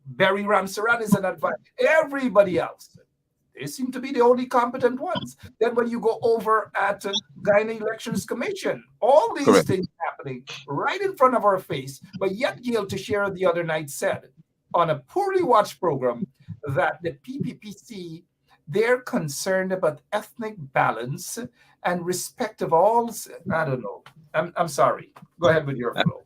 Barry Ramsaran is an advisor. Everybody else. They seem to be the only competent ones. Then when you go over at Guyanese Elections Commission, all these Correct. things happening right in front of our face. But yet Gail Teixeira the other night said on a poorly watched program that the PPPC, they're concerned about ethnic balance and respect of all. I don't know. I'm sorry. Go ahead with your flow.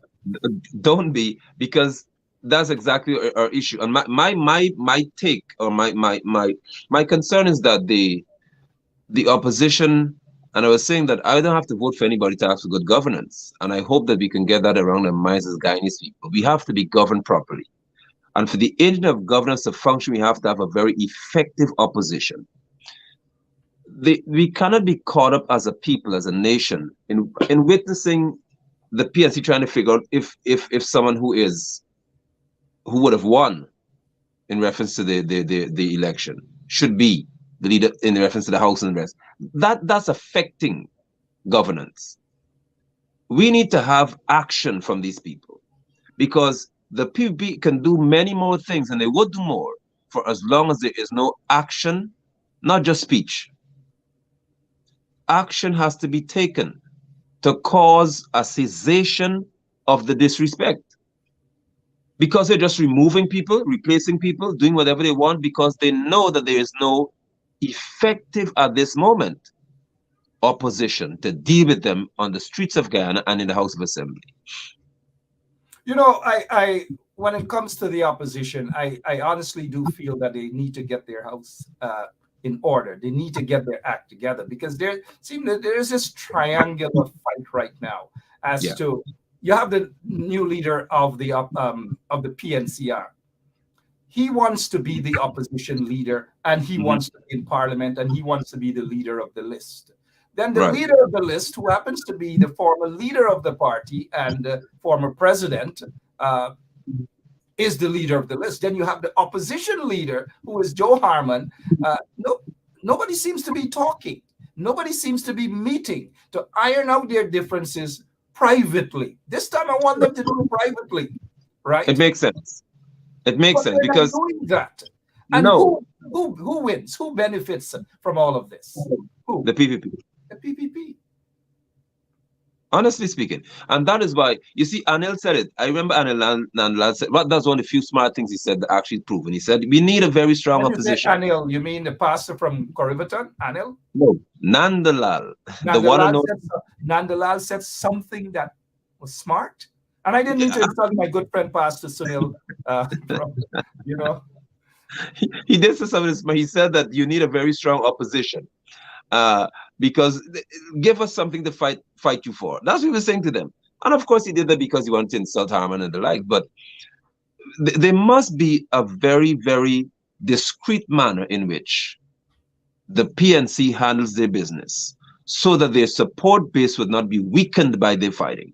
Don't be, because that's exactly our issue. And my take, or my concern is that the opposition, and I was saying that I don't have to vote for anybody to ask for good governance, and I hope that we can get that around our minds as Guyanese people. We have to be governed properly, and for the engine of governance to function, we have to have a very effective opposition. We cannot be caught up as a people, as a nation, in witnessing the PNC trying to figure out if someone who would have won in reference to the election should be the leader in reference to the House and the rest. That's affecting governance. We need to have action from these people, because the PPP can do many more things, and they would do more for as long as there is no action, not just speech. Action has to be taken to cause a cessation of the disrespect, because they're just removing people, replacing people, doing whatever they want, because they know that there is no effective at this moment opposition to deal with them on the streets of Guyana and in the House of Assembly. You know, I when it comes to the opposition, I honestly do feel that they need to get their house in order. They need to get their act together, because there's this triangular fight right now as to, you have the new leader of the PNCR. He wants to be the opposition leader, and he wants to be in parliament, and he wants to be the leader of the list. Then the leader of the list, who happens to be the former leader of the party and former president, is the leader of the list. Then you have the opposition leader, who is Joe Harmon. Nobody seems to be talking. Nobody seems to be meeting to iron out their differences privately. This time I want them to do it privately, right? It makes sense. It makes sense, because doing that. And who wins? Who benefits from all of this? Who? The PPP. The PPP. Honestly speaking. And that is why, you see, Anil said it. I remember Anil said, well, that's one of the few smart things he said that actually proven. He said, we need a very strong opposition. Anil, you mean the pastor from Corriverton, Anil? No, Nandalal. The one and only. Nandalal said something that was smart. And I didn't mean to insult my good friend, Pastor Sunil. You know. He did say something smart. He said that you need a very strong opposition. Because give us something to fight you for. That's what he was saying to them. And of course he did that because he wanted to insult Harmon and the like. But there must be a very, very discreet manner in which the PNC handles their business, so that their support base would not be weakened by their fighting.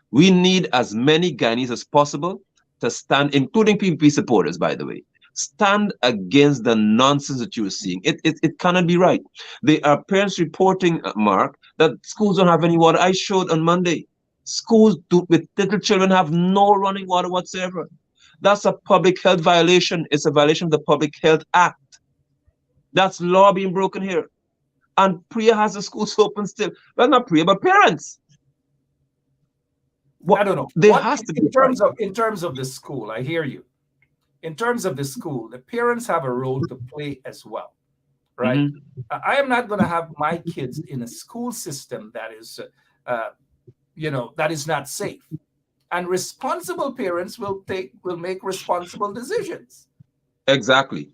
We need as many Guyanese as possible to stand, including PPP supporters, by the way, stand against the nonsense that you are seeing. It cannot be right. There are parents reporting, Mark, that schools don't have any water. I showed on Monday, schools with little children have no running water whatsoever. That's a public health violation. It's a violation of the Public Health Act. That's law being broken here. And Priya has the schools open still. Well, not Priya, but parents. I don't know. There has to be in terms of the school, I hear you. In terms of the school, the parents have a role to play as well, right? I am not going to have my kids in a school system that is, that is not safe. And responsible parents will make responsible decisions. Exactly.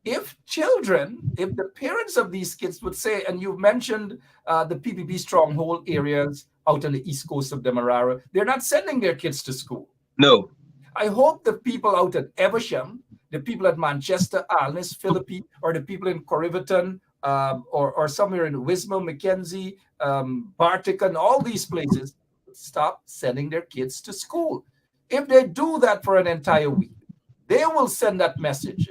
If the parents of these kids would say, and you've mentioned the PPP stronghold areas out on the east coast of Demerara, they're not sending their kids to school. No. I hope the people out at Evesham, the people at Manchester, Alnis, Philippi, or the people in Corriverton, or somewhere in Wismar, Mackenzie, Bartica, all these places, stop sending their kids to school. If they do that for an entire week, they will send that message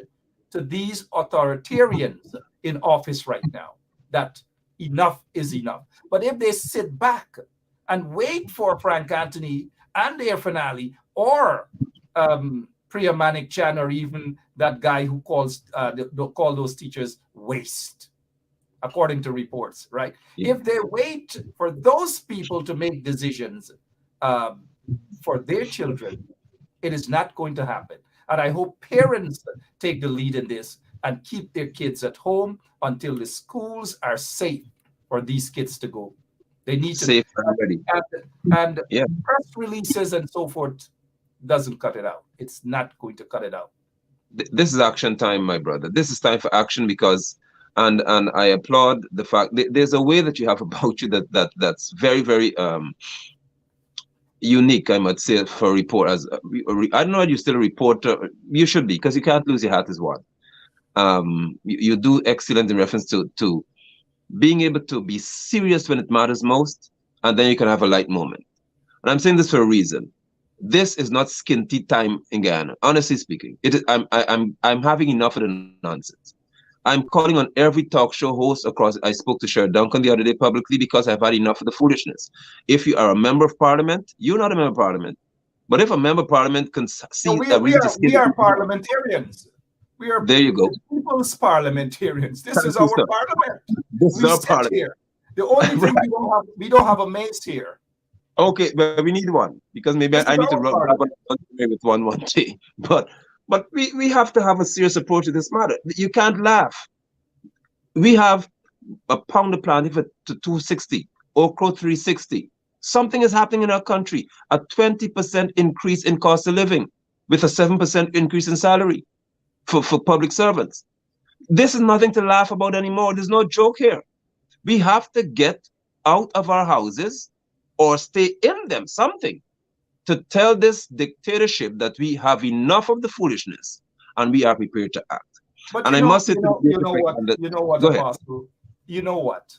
to these authoritarians in office right now that enough is enough. But if they sit back and wait for Frank Anthony and their finale, or Priya Manik Chan, or even that guy who call those teachers waste, according to reports, right? Yeah. If they wait for those people to make decisions for their children, it is not going to happen. And I hope parents take the lead in this and keep their kids at home until the schools are safe for these kids to go. They need to safe and press releases and so forth doesn't cut it out. It's not going to cut it out. This is action time, my brother. This is time for action, because and I applaud the fact there's a way that you have about you that's very, very unique, I might say, for a report. I don't know if you're still a reporter. You should be, because you can't lose your hat as one. You do excellent in reference to being able to be serious when it matters most, and then you can have a light moment. And I'm saying this for a reason. This is not skin teeth time in Guyana. Honestly speaking, it is. I'm having enough of the nonsense. I'm calling on every talk show host across. I spoke to Sher Duncan the other day publicly because I've had enough of the foolishness. If you are a member of parliament, you're not a member of parliament. But if a member of parliament can No, see a reason to we are parliamentarians. We are there you go. people's parliamentarians. This Thank is you, our sir. parliament. This is We our sit parliament. here. The only thing Right. we don't have a mace here. Okay, but we need one because maybe This I is need to our rub parliament. on with one day. But we have to have a serious approach to this matter. You can't laugh. We have a pound of planting for to 260, okra 360. Something is happening in our country. A 20% increase in cost of living with a 7% increase in salary for public servants. This is nothing to laugh about anymore. There's no joke here. We have to get out of our houses or stay in them, something to tell this dictatorship that we have enough of the foolishness and we are prepared to act. But And I must say, you know what, go ahead. Apostle? You know what?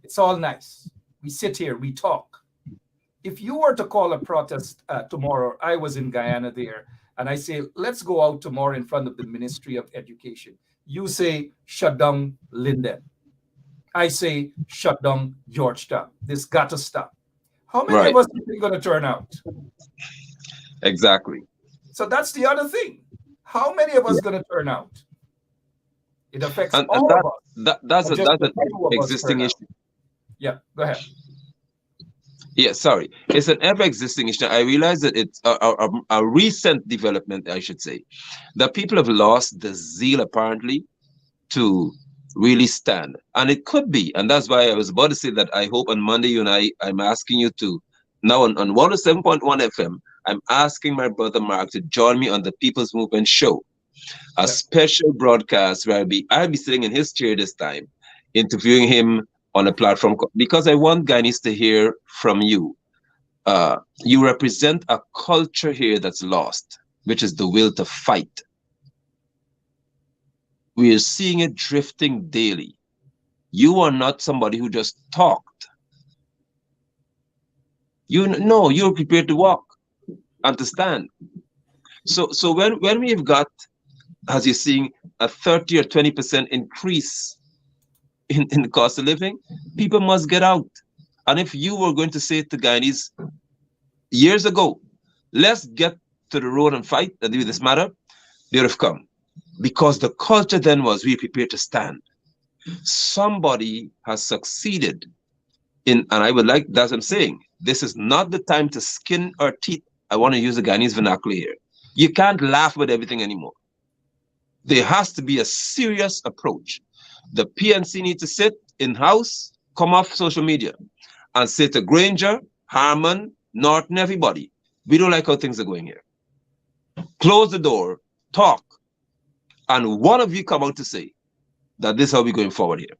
It's all nice. We sit here, we talk. If you were to call a protest tomorrow, I was in Guyana there, and I say, let's go out tomorrow in front of the Ministry of Education. You say, shut down Linden. I say, shut down Georgetown. This got to stop. How many Right. of us are going to turn out? Exactly. So that's the other thing. How many of us are going to turn out? It affects all of us. That's Or just an the few of us existing turn out. issue. Yeah, go ahead. Yeah, sorry. It's an ever-existing issue. I realize that it's a recent development, I should say, that people have lost the zeal, apparently, to really stand. And it could be, and that's why I was about to say that I hope on Monday, you and I'm asking you to, now on 107.1 FM, I'm asking my brother Mark to join me on the People's Movement show, a special broadcast where I'll be sitting in his chair this time, interviewing him on a platform, because I want Guyanese to hear from you. You represent a culture here that's lost, which is the will to fight. We are seeing it drifting daily. You are not somebody who just talked. You're prepared to walk and to stand. So when we've got, as you're seeing, a 30 or 20% increase in the cost of living, people must get out. And if you were going to say to Guyanese years ago, let's get to the road and fight and do this matter, they would have come. Because the culture then was we prepared to stand. Somebody has succeeded in, and I would like, that's what I'm saying, this is not the time to skin our teeth. I want to use the Guyanese vernacular here. You can't laugh with everything anymore. There has to be a serious approach. The PNC need to sit in-house, come off social media, and say to Granger, Harmon, Norton, everybody, we don't like how things are going here. Close the door, talk, and one of you come out to say that this is how we're going forward here.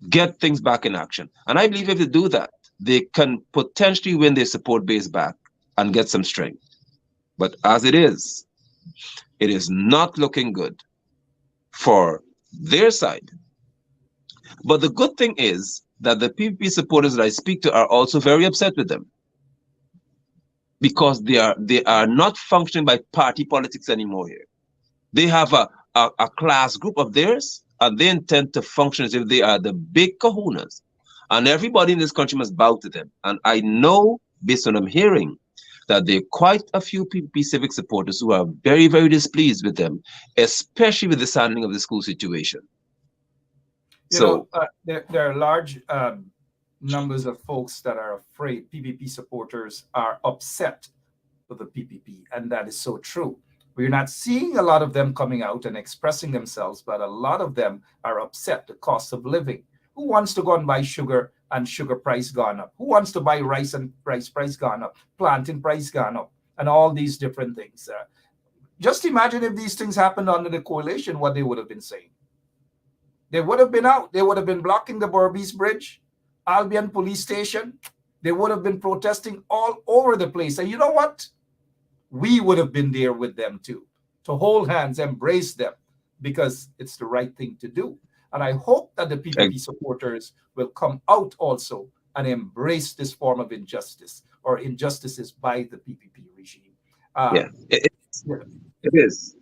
Get things back in action. And I believe if they do that, they can potentially win their support base back and get some strength. But as it is not looking good for their side. But the good thing is that the PPP supporters that I speak to are also very upset with them, because they are not functioning by party politics anymore here. They have a class group of theirs, and they intend to function as if they are the big kahunas, and everybody in this country must bow to them. And I know, based on what I'm hearing, that there are quite a few PPP civic supporters who are very, very displeased with them, especially with the handling of the school situation. There are large numbers of folks that are afraid. PPP supporters are upset with the PPP, and that is so true. We're not seeing a lot of them coming out and expressing themselves, but a lot of them are upset. The cost of living. Who wants to go and buy sugar and sugar price gone up? Who wants to buy rice and rice price gone up? Plantain price gone up, and all these different things. Just imagine if these things happened under the coalition, what they would have been saying. They would have been out. They would have been blocking the Berbice Bridge, Albion Police Station. They would have been protesting all over the place. And you know what? We would have been there with them too, to hold hands, embrace them, because it's the right thing to do. And I hope that the PPP supporters will come out also and embrace this form of injustice, or injustices by the PPP regime. It is.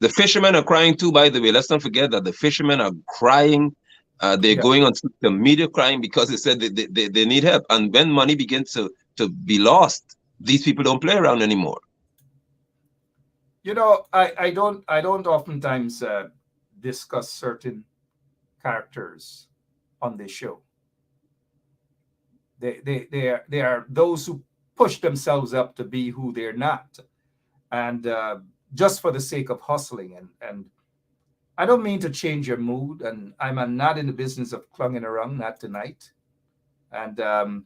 The fishermen are crying too, by the way. Let's not forget that the fishermen are crying. They're Yeah. going on social media crying because they said they need help. And when money begins to be lost, these people don't play around anymore. You know, I don't oftentimes discuss certain characters on this show. They are those who push themselves up to be who they're not, and just for the sake of hustling. And I don't mean to change your mood, and I'm not in the business of clunging around, not tonight. And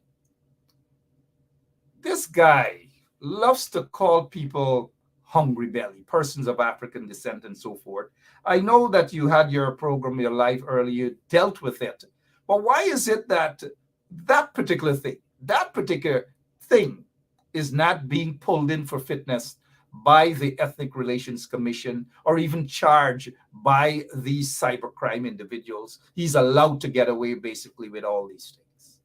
this guy loves to call people hungry belly, persons of African descent, and so forth. I know that you had your program, your life earlier, you dealt with it. But why is it that that particular thing is not being pulled in for fitness by the Ethnic Relations Commission or even charged by these cybercrime individuals? He's allowed to get away basically with all these things.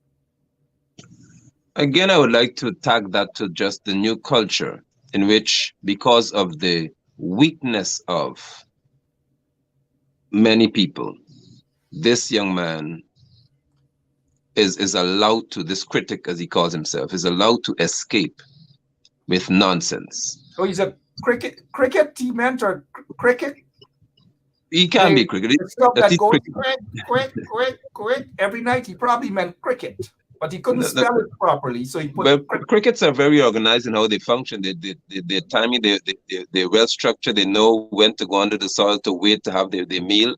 Again, I would like to tag that to just the new culture in which, because of the weakness of many people, this young man is allowed to, this critic, as he calls himself, is allowed to escape with nonsense. Oh, he's a cricket team mentor. Cricket. He can be cricket. The stuff That that is goes cricket. quick every night. He probably meant cricket, but he couldn't spell it properly, so he put Well, cricket. crickets are very organized in how they function. They're timing, they're well structured. They know when to go under the soil to wait to have their meal.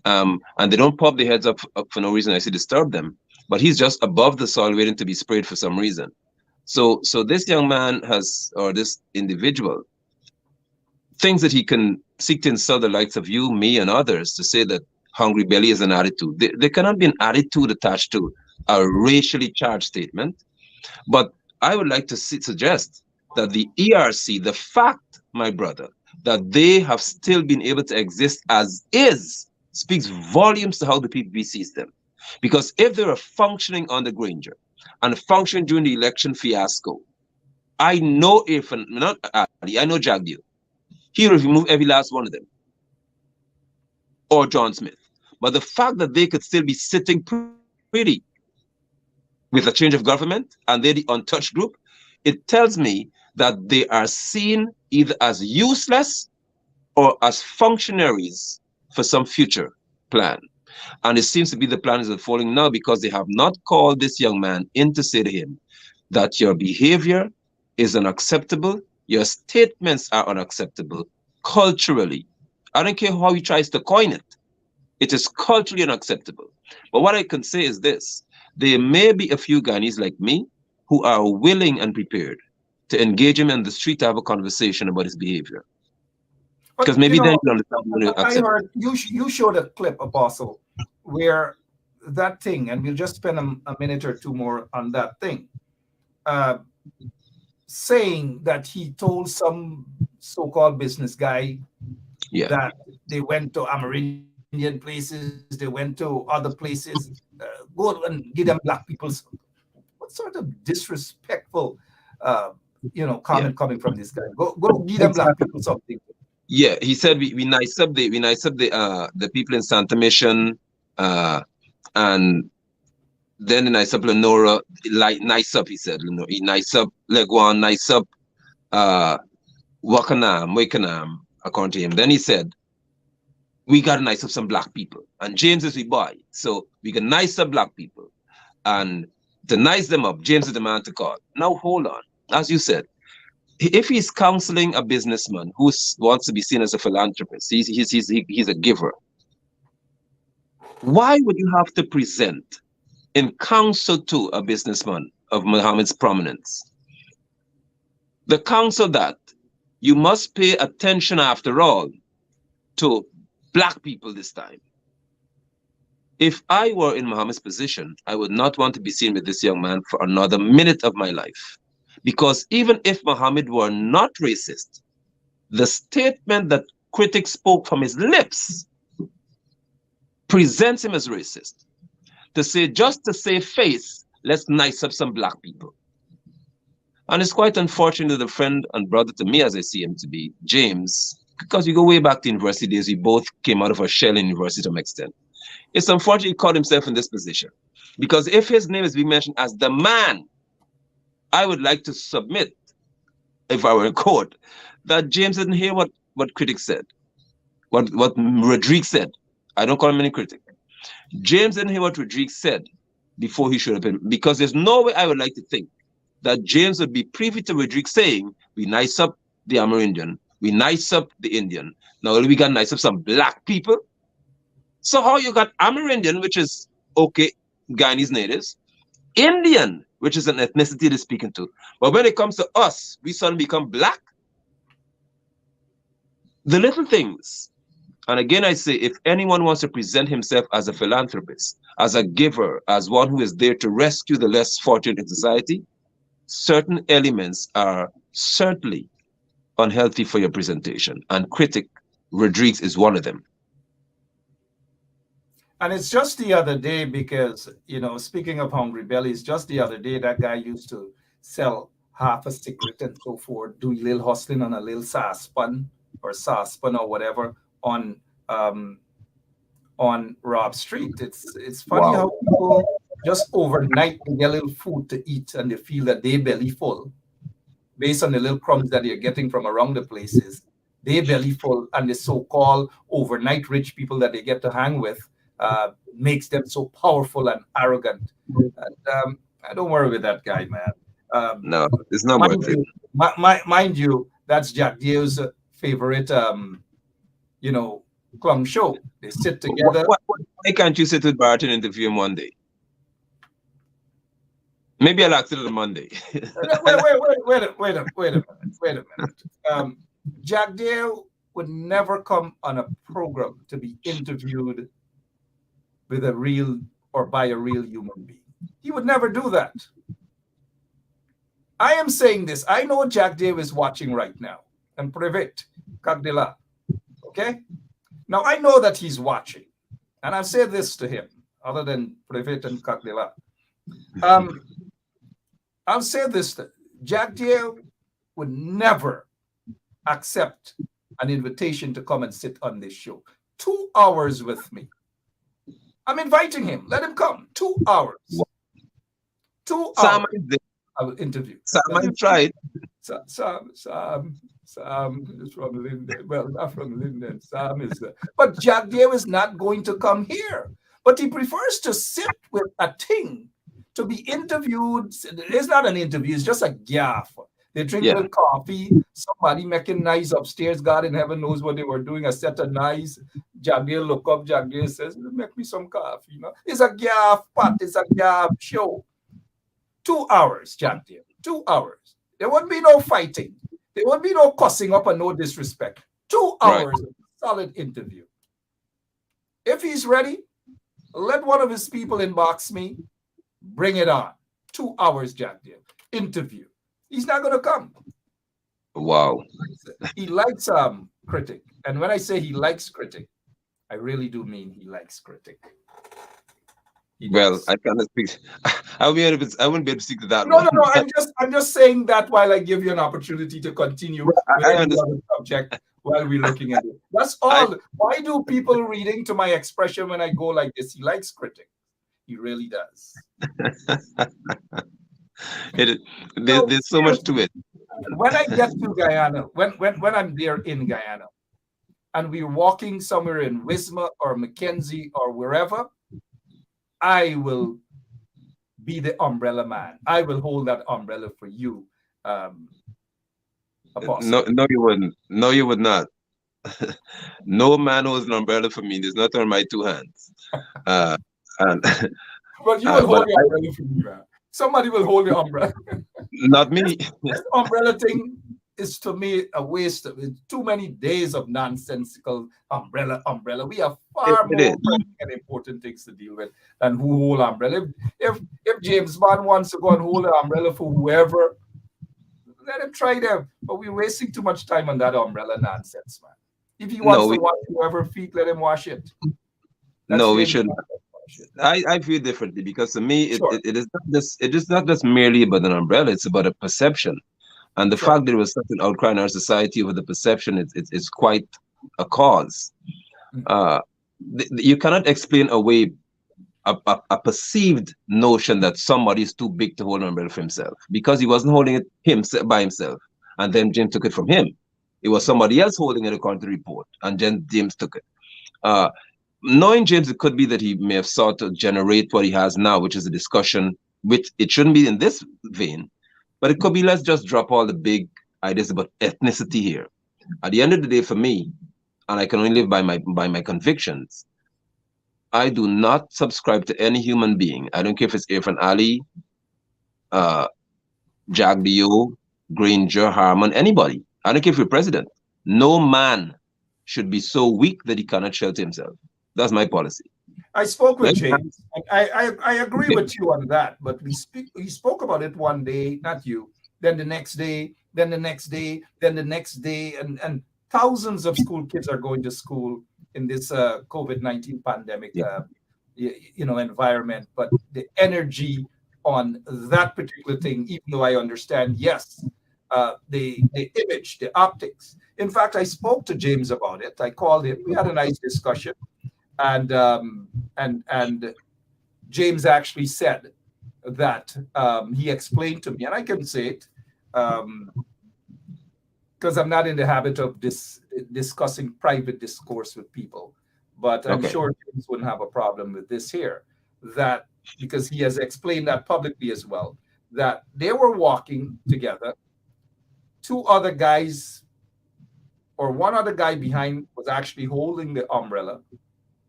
And they don't pop their heads up for no reason. I say disturb them. But he's just above the soil waiting to be sprayed for some reason. So this young man has, or this individual, thinks that he can seek to insult the likes of you, me, and others to say that hungry belly is an attitude. There cannot be an attitude attached to a racially charged statement. But I would like to suggest that the ERC, the fact, my brother, that they have still been able to exist as is, speaks volumes to how the PPP sees them. Because if they were functioning under Granger and functioning during the election fiasco, I know if, not Ali, I know Jagdeal, he will remove every last one of them. Or John Smith. But the fact that they could still be sitting pretty with a change of government and they're the untouched group, it tells me that they are seen either as useless or as functionaries for some future plan. And it seems to be the plan is unfolding now because they have not called this young man in to say to him that your behavior is unacceptable, your statements are unacceptable culturally. I don't care how he tries to coin it. It is culturally unacceptable. But what I can say is this. There may be a few Guyanese like me who are willing and prepared to engage him in the street to have a conversation about his behavior. Because maybe then you understand. I heard you showed a clip, Apostle, where that thing, and we'll just spend a minute or two more on that thing, saying that he told some so-called business guy that they went to Amerindian places, they went to other places, go and give them black people. What sort of disrespectful, comment coming from this guy? Go give them black people something. Yeah, he said we nice up the people in Santa Mission, and then the nice up Lenora, like nice up, he said, he nice up Leguan, nice up Wakanam, according to him. Then he said, we got to nice up some black people. And James is we boy. So we can nice up black people. And to nice them up, James is the man to call. Now hold on. As you said, if he's counseling a businessman who wants to be seen as a philanthropist, he's a giver. Why would you have to present in counsel to a businessman of Muhammad's prominence the counsel that you must pay attention after all to black people this time? If I were in Muhammad's position, I would not want to be seen with this young man for another minute of my life. Because even if Muhammad were not racist, the statement that critics spoke from his lips presents him as racist. To say, just to save face, let's nice up some black people. And it's quite unfortunate that a friend and brother to me, as I see him to be, James, because we go way back to university days, we both came out of a shell in university to some extent. It's unfortunate he caught himself in this position. Because if his name is being mentioned as the man, I would like to submit, if I were in court, that James didn't hear what critics said, what Rodrigue said. I don't call him any critic. James didn't hear what Rodrigue said before he should have been, because there's no way I would like to think that James would be privy to Rodrigue saying, we nice up the Amerindian, we nice up the Indian. Now we got nice up some black people. So how you got Amerindian, which is okay, Guyanese natives, Indian, which is an ethnicity they're speaking to. But when it comes to us, we suddenly become black. The little things. And again, I say, if anyone wants to present himself as a philanthropist, as a giver, as one who is there to rescue the less fortunate in society, certain elements are certainly unhealthy for your presentation. And critic Rodriguez is one of them. And it's just the other day because, speaking of Hungry Bellies, just the other day, that guy used to sell half a cigarette and so forth, do a little hustling on a little saucepan or whatever on Rob Street. It's funny how people just overnight they get a little food to eat and they feel that they belly full based on the little crumbs that they're getting from around the places. They belly full, and the so-called overnight rich people that they get to hang with makes them so powerful and arrogant. And I don't worry with that guy, man. No, it's not worth it. Mind you, that's Jack Dio's favorite, clown show. They sit together. Why can't you sit with Barton and interview him one day? Maybe I'll ask it on Monday. Wait a minute. Jack Dio would never come on a program to be interviewed with a real or by a real human being. He would never do that. I am saying this. I know Jack Dio is watching right now. And Privet, Kagdela. Okay? Now, I know that he's watching. And I've said this to him, other than Privet and Kagdela. I'll say this. Jack Dio would never accept an invitation to come and sit on this show. 2 hours with me. I'm inviting him. Let him come. 2 hours. 2 hours. I will interview. Sam tried. Sam is from Linden. Well, not from Linden. Sam is there. But Jack Dio is not going to come here. But he prefers to sit with a thing to be interviewed. It's not an interview. It's just a gaff. They drink a little coffee. Somebody making nice upstairs. God in heaven knows what they were doing. A set of nice. Jack Dio look up. Jack Dio says, make me some coffee. It's a gaff pot. It's a gaff show. 2 hours, Jack Dio. 2 hours. There won't be no fighting. There won't be no cussing up and no disrespect. 2 hours of solid interview. If he's ready, let one of his people inbox me. Bring it on. 2 hours, Jack Dio. Interview. He's not going to come. Wow. He likes critic. And when I say he likes critic, I really do mean he likes critic. Well, I cannot speak. I wouldn't be able to speak to that. No. I'm just saying that while I give you an opportunity to continue with the subject while we're looking at it. That's all. Why do people reading to my expression when I go like this? He likes critic. He really does. There's so much to it. When I get to Guyana, when I'm there in Guyana, and we're walking somewhere in Wisma or Mackenzie or wherever, I will be the umbrella man. I will hold that umbrella for you, Apostle. No, you wouldn't. No, you would not. No man holds an umbrella for me. There's not on my two hands. But you will hold the umbrella for me, man. Somebody will hold the umbrella. Not me. This umbrella thing is to me a waste of it. Too many days of nonsensical umbrella. We have far more and important things to deal with than who hold umbrella. If James Bond wants to go and hold an umbrella for whoever, let him try them. But we're wasting too much time on that umbrella nonsense, man. If he wants to wash whoever's feet, let him wash it. We shouldn't. I feel differently because to me it is not just merely about an umbrella. It's about a perception. And the Sure. fact that there was such an outcry in our society over the perception is quite a cause. Uh, you cannot explain away a perceived notion that somebody is too big to hold an umbrella for himself, because he wasn't holding it himself by himself, and then James took it from him. It was somebody else holding it according to the report, and then James took it. Knowing James, it could be that he may have sought to generate what he has now, which is a discussion, which it shouldn't be in this vein, but it could be, let's just drop all the big ideas about ethnicity here. At the end of the day, for me, and I can only live by my convictions, I do not subscribe to any human being. I don't care if it's Irfan Ali, Jagdio, Granger, Harmon, anybody. I don't care if you're president. No man should be so weak that he cannot shelter himself. That's my policy. I spoke with Right? James. I agree with you on that, but we spoke about it one day, not you, then the next day, then the next day, then the next day, and thousands of school kids are going to school in this COVID-19 pandemic environment. But the energy on that particular thing, even though I understand, yes, the image, the optics. In fact, I spoke to James about it. I called him. We had a nice discussion. And James actually said that he explained to me, and I can say it because I'm not in the habit of discussing private discourse with people, but I'm sure James wouldn't have a problem with this here, that because he has explained that publicly as well, that they were walking together, two other guys or one other guy behind was actually holding the umbrella.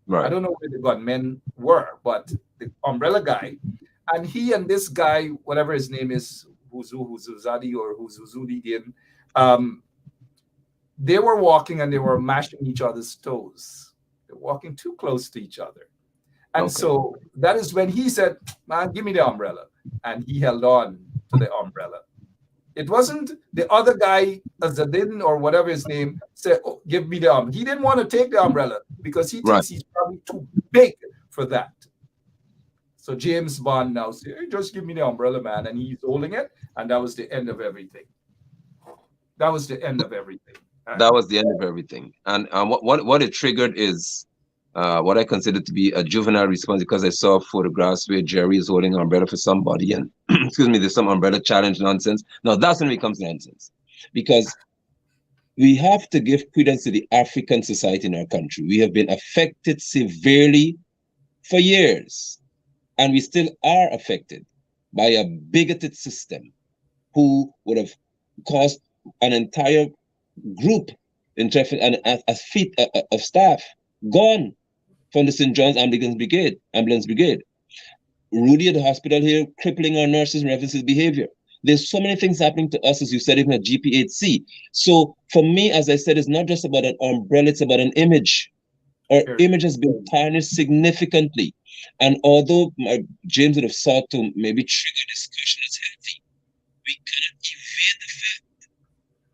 Right. I don't know where the gunmen were, but the umbrella guy, and he and this guy, whatever his name is, Huzuzadi or Huzuzudidian, they were walking and they were mashing each other's toes. They're walking too close to each other. And so that is when he said, man, give me the umbrella. And he held on to the umbrella. It wasn't the other guy, Azadin or whatever his name, said, oh, give me the umbrella. He didn't want to take the umbrella because he thinks he's probably too big for that. So James Bond now said, hey, just give me the umbrella, man. And he's holding it. And that was the end of everything. That was the end of everything. That was the end of everything. And what it triggered is what I consider to be a juvenile response, because I saw photographs where Jerry is holding an umbrella for somebody and excuse me, there's some umbrella challenge nonsense. Now that's when it becomes nonsense, because we have to give credence to the African society in our country. We have been affected severely for years, and we still are affected by a bigoted system who would have caused an entire group in traffic and a fleet of staff gone from the St. John's Ambulance Brigade. Rudy at the hospital here, crippling our nurses in reference to behavior. There's so many things happening to us, as you said, even at GPHC. So for me, as I said, it's not just about an umbrella, it's about an image. Our image has been tarnished significantly. And although James would have sought to maybe trigger discussion as healthy, we cannot evade the fact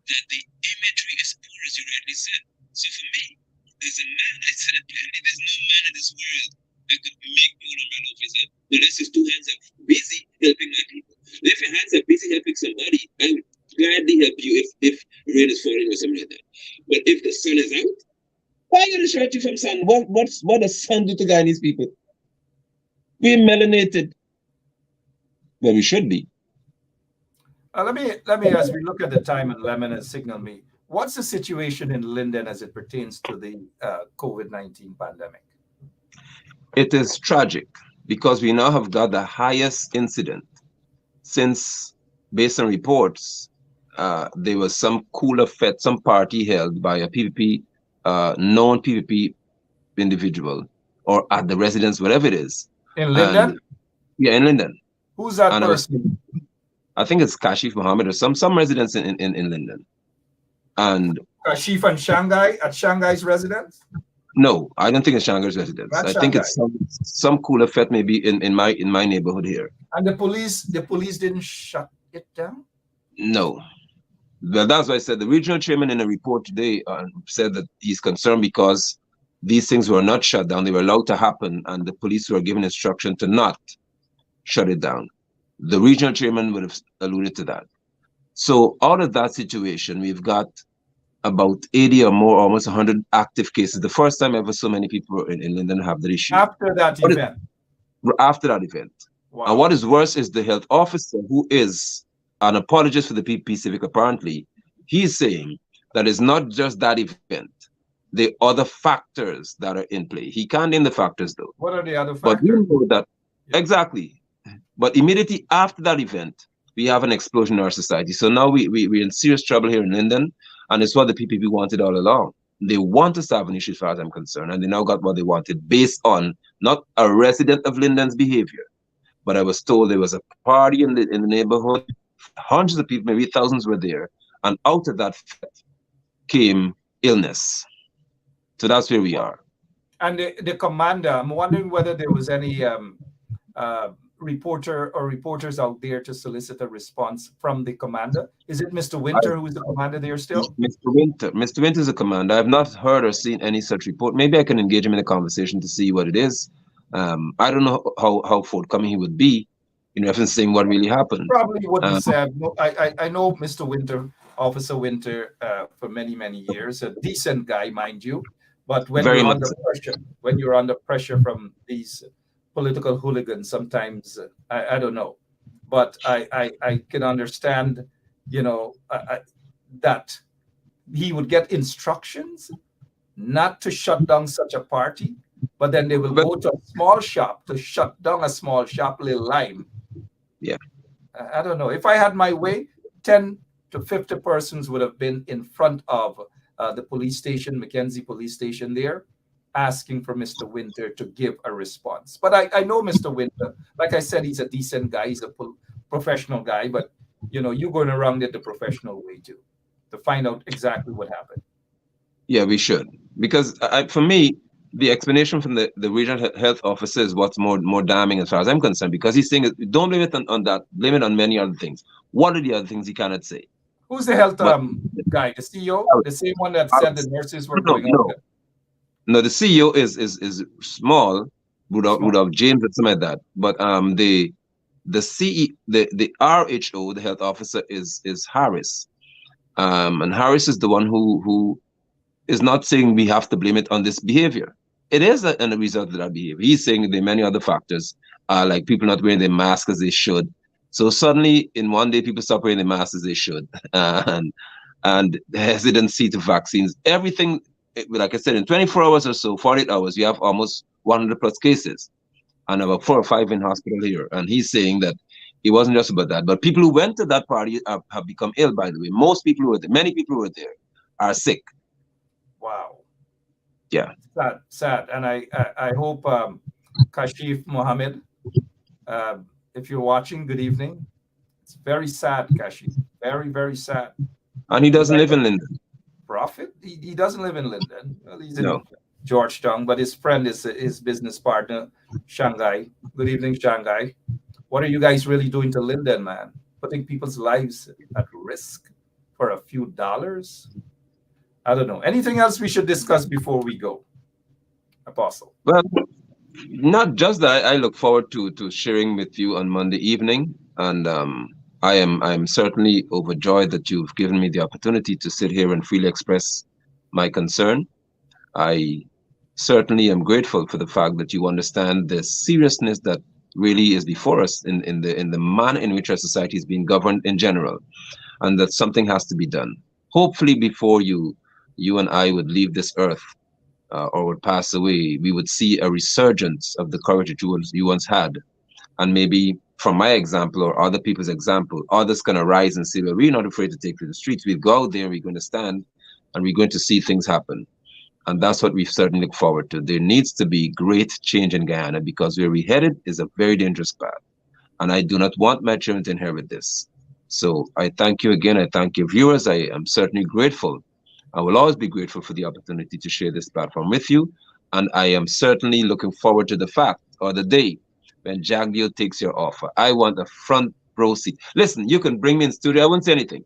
that the imagery is poor, as you rightly said. So for me, there's a man, I said it plainly, there's no man in this world that could make me an umbrella officer unless his two hands are busy helping my people. If your hands are busy helping somebody, I would gladly help you if rain is falling or something like that. But if the sun is out, why are you going to distract you from sun? What does sun do to Guyanese people? We're melanated. Well, we should be. Let me, as we look at the time, and Lemon has signaled me, what's the situation in Linden as it pertains to the COVID-19 pandemic? It is tragic because we now have got the highest incident since, based on reports, there was some cooler fete, some party held by a PPP, known PPP individual, or at the residence, whatever it is. In Linden? Yeah, in Linden. Who's that person? I think it's Kashif Mohammed or some residents in Linden. And Kashif and Shanghai at Shanghai's residence? No, I don't think it's Shanghai's residence. I think it's some cooler fete maybe in my neighborhood here. And the police didn't shut it down? No. Well, that's why I said the regional chairman in a report today said that he's concerned because these things were not shut down. They were allowed to happen, and the police were given instruction to not shut it down. The regional chairman would have alluded to that. So out of that situation, we've got about 80 or more, almost 100 active cases. The first time ever so many people in Linden have that issue. After that event. After that event. Wow. And what is worse is the health officer, who is an apologist for the PP Civic, apparently, he's saying that it's not just that event. The other factors that are in play. He can't name the factors though. What are the other factors? But we know that, exactly. But immediately after that event, we have an explosion in our society. So now we're in serious trouble here in Linden, and it's what the PPP wanted all along. They want us to have an issue as far as I'm concerned, and they now got what they wanted based on not a resident of Linden's behavior, but I was told there was a party in the neighborhood, hundreds of people, maybe thousands were there, and out of that came illness. So that's where we are. And the commander, I'm wondering whether there was any reporter or reporters out there to solicit a response from the commander. Is it Mr. Winter who is the commander there still? Mr. Winter is the commander. I've not heard or seen any such report. Maybe I can engage him in a conversation to see what it is. I don't know how forthcoming he would be in reference to saying what really happened. Probably wouldn't say. I know Mr. Winter, Officer Winter, for many, many years. A decent guy, mind you. But when you're under pressure from these political hooligans, sometimes I don't know. But I can understand, that he would get instructions not to shut down such a party, but then they will go to a small shop to shut down a small shop, Little Lime. Yeah. I don't know. If I had my way, 10 to 50 persons would have been in front of the police station, Mackenzie police station there, asking for Mr. Winter to give a response. But I know Mr. Winter, like I said, he's a decent guy. He's a professional guy, but you're going around it the professional way too, to find out exactly what happened. Yeah, we should. Because for me, the explanation from the regional health officer is what's more damning as far as I'm concerned, because he's saying, don't blame it on that, blame it on many other things. What are the other things he cannot say? Who's the health guy? The CEO? The same one that said the nurses were going out? No, the CEO is small, Rudolph James or something like that. But the RHO, the health officer, is Harris. And Harris is the one who is not saying we have to blame it on this behavior. It is a result of that behavior. He's saying there are many other factors, like people not wearing their masks as they should. So suddenly, in one day, people stop wearing their masks as they should, and the hesitancy to vaccines. Everything, like I said, in 24 hours or so, 48 hours, you have almost 100 plus cases, and about 4 or 5 in hospital here. And he's saying that it wasn't just about that, but people who went to that party have become ill. By the way, most people who were there, many people who were there, are sick. Wow. Yeah. Sad. And I hope Kashif Mohammed, if you're watching, good evening. It's very sad, Kashif. Very, very sad. And he doesn't live in Linden. Prophet? He doesn't live in Linden. Well, he's in Georgetown, but his friend is his business partner, Shanghai. Good evening, Shanghai. What are you guys really doing to Linden, man? Putting people's lives at risk for a few dollars? I don't know. Anything else we should discuss before we go, Apostle? Well, not just that. I look forward to sharing with you on Monday evening, and I am certainly overjoyed that you've given me the opportunity to sit here and freely express my concern. I certainly am grateful for the fact that you understand the seriousness that really is before us in the manner in which our society is being governed in general, and that something has to be done. Hopefully, before you and I would leave this earth or would pass away, we would see a resurgence of the courage that you once had. And maybe from my example or other people's example, others can arise and say, well, we're not afraid to take to the streets. We'll go out there, we're going to stand, and we're going to see things happen. And that's what we certainly look forward to. There needs to be great change in Guyana, because where we're headed is a very dangerous path. And I do not want my children to inherit this. So I thank you again. I thank your viewers. I am certainly grateful. I will always be grateful for the opportunity to share this platform with you. And I am certainly looking forward to the fact or the day when Jagdio takes your offer. I want a front row seat. Listen, you can bring me in studio. I won't say anything.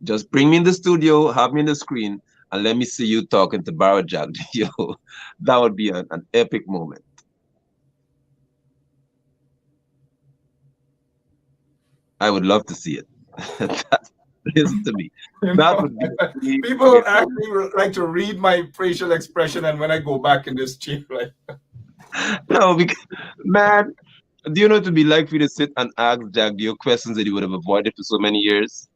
Just bring me in the studio, have me in the screen, and let me see you talking to Barra Jagdio. That would be an epic moment. I would love to see it. Listen to me. You That know, would be me. people actually like to read my facial expression, and when I go back in this chair, like, No, because, man, do you know what it would be like for you to sit and ask Jack Dio questions that you would have avoided for so many years?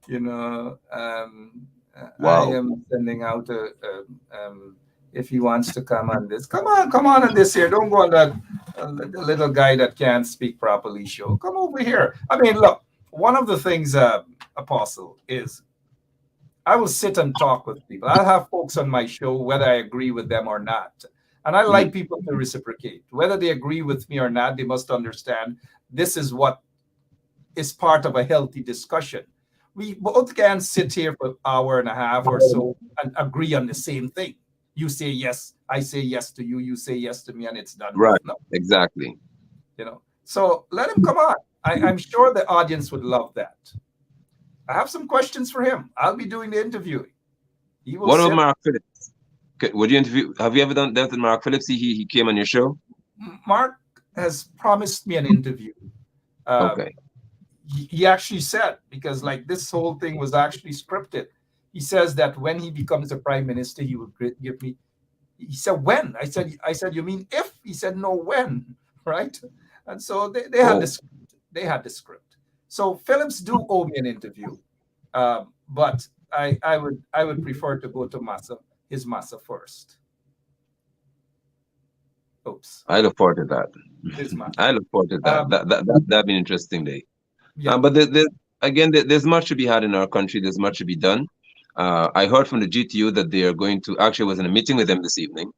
you know, I Wow. am sending out if he wants to come on this, come on this here. Don't go on that the little guy that can't speak properly show. Come over here. I mean, look, one of the things, Apostle, is I will sit and talk with people. I'll have folks on my show, whether I agree with them or not. And I like Mhm. people to reciprocate. Whether they agree with me or not, they must understand this is what is part of a healthy discussion. We both can sit here for an hour and a half or so and agree on the same thing. You say yes, I say yes to you, you say yes to me, and it's done with. Right. No, Exactly. you know. So let him come on. I'm sure the audience would love that. I have some questions for him. I'll be doing the interviewing. He will What about sit. Mark Phillips? Would you interview? Have you ever done that with Mark Phillips? He came on your show. Mark has promised me an interview. Um, Okay. he actually said, because like this whole thing was actually scripted. He says that when he becomes a prime minister, he will give me. He said when? I said you mean if? He said no when, right? And so they had the Oh, script. They had the script. So Phillips do owe me an interview, but I would prefer to go to his Massa first. Oops, I look forward to that. his I Massa. look forward to that. Um, That'd be an interesting day. yeah. But again, there's much to be had in our country. There's much to be done. I heard from the GTU that they are going to. Actually, I was in a meeting with them this evening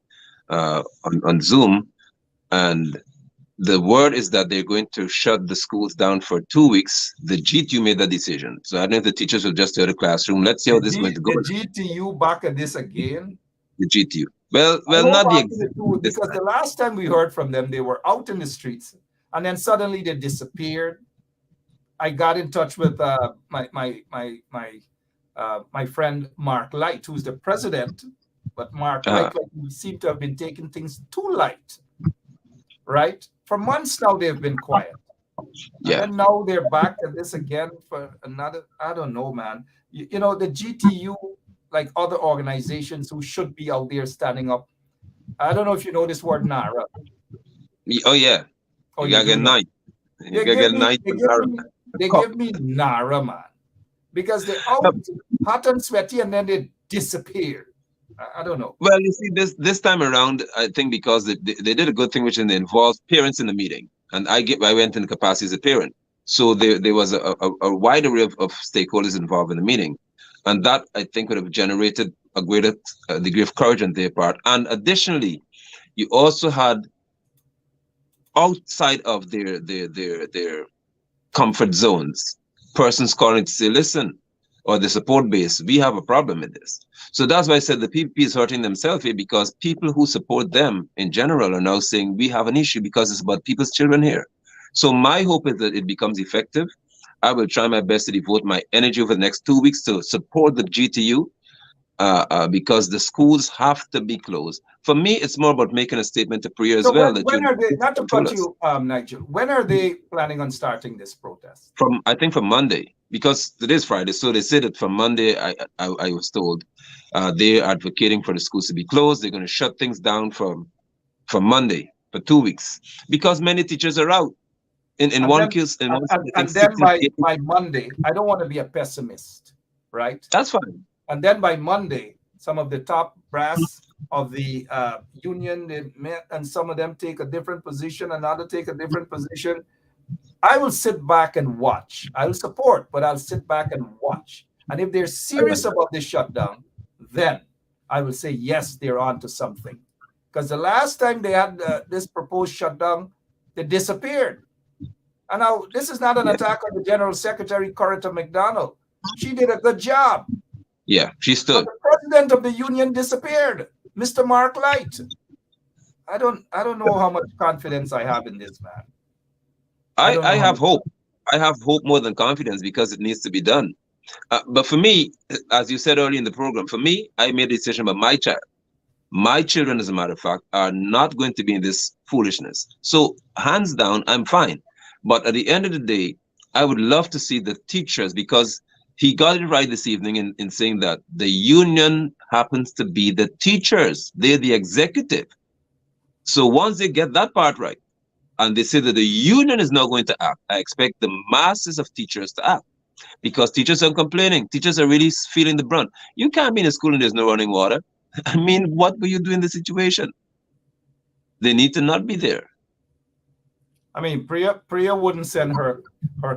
on Zoom, and the word is that they're going to shut the schools down for 2 weeks. The GTU made that decision. So I don't know if the teachers will just stay in the classroom. Let's see how this is going to go. The GTU back at this again. The GTU. Well, I hope not the after the exact two, this because time. the last time we heard from them, they were out in the streets, and then suddenly they disappeared. I got in touch with my friend Mark Light, who's the president, but Mark Uh, Light, like, we seem to have been taking things too light, right? For months now, they've been quiet. And yeah. then now they're back at this again for another, I don't know, man. The GTU, like other organizations who should be out there standing up. I don't know if you know this word NARA. Oh yeah. Oh, You you gotta do get know. night. You gotta get night They and give Nara. me, they Cup. give me NARA, man, because they're out hot and sweaty and then they disappear. I don't know. Well, you see, this time around, I think because they did a good thing, which involved parents in the meeting, and I went in the capacity as a parent, so there was a wide array of stakeholders involved in the meeting, and that I think would have generated a greater degree of courage on their part. And additionally, you also had outside of their comfort zones, persons calling to say, listen, or the support base, we have a problem with this. So that's why I said the PPP is hurting themselves here, because people who support them in general are now saying we have an issue because it's about people's children here. So my hope is that it becomes effective. I will try my best to devote my energy over the next 2 weeks to support the GTU, because the schools have to be closed. For me, it's more about making a statement to prayer as So well when, that when you are they, not to control cut us. you, Nigel, when are they planning on starting this protest? From I think from Monday, because today's Friday, so they said that from Monday. I was told they're advocating for the schools to be closed. They're going to shut things down from Monday for 2 weeks because many teachers are out. In And one then case, and, I and, think and then 68. by Monday, I don't want to be a pessimist, right? That's fine. And then by Monday, some of the top brass of the union, they met, and some of them take a different position, another take a different position. I will sit back and watch. I will support, but I'll sit back and watch. And if they're serious about this shutdown, then I will say, yes, they're on to something. Because the last time they had this proposed shutdown, they disappeared. And now this is not an Yeah, attack on the General Secretary, Coretta McDonald. She did a good job. yeah, she But stood. the president of the union disappeared, Mr. Mark Light. I don't know how much confidence I have in this man. I don't I know how have much. hope. I have hope more than confidence because it needs to be done. But for me, as you said earlier in the program, for me, I made a decision about my child. My children, as a matter of fact, are not going to be in this foolishness. So, hands down, I'm fine. But at the end of the day, I would love to see the teachers, because he got it right this evening in saying that the union happens to be the teachers. They're the executive. So once they get that part right, and they say that the union is not going to act, I expect the masses of teachers to act. Because teachers are complaining. Teachers are really feeling the brunt. You can't be in a school and there's no running water. I mean, what will you do in the situation? They need to not be there. I mean, Priya wouldn't send her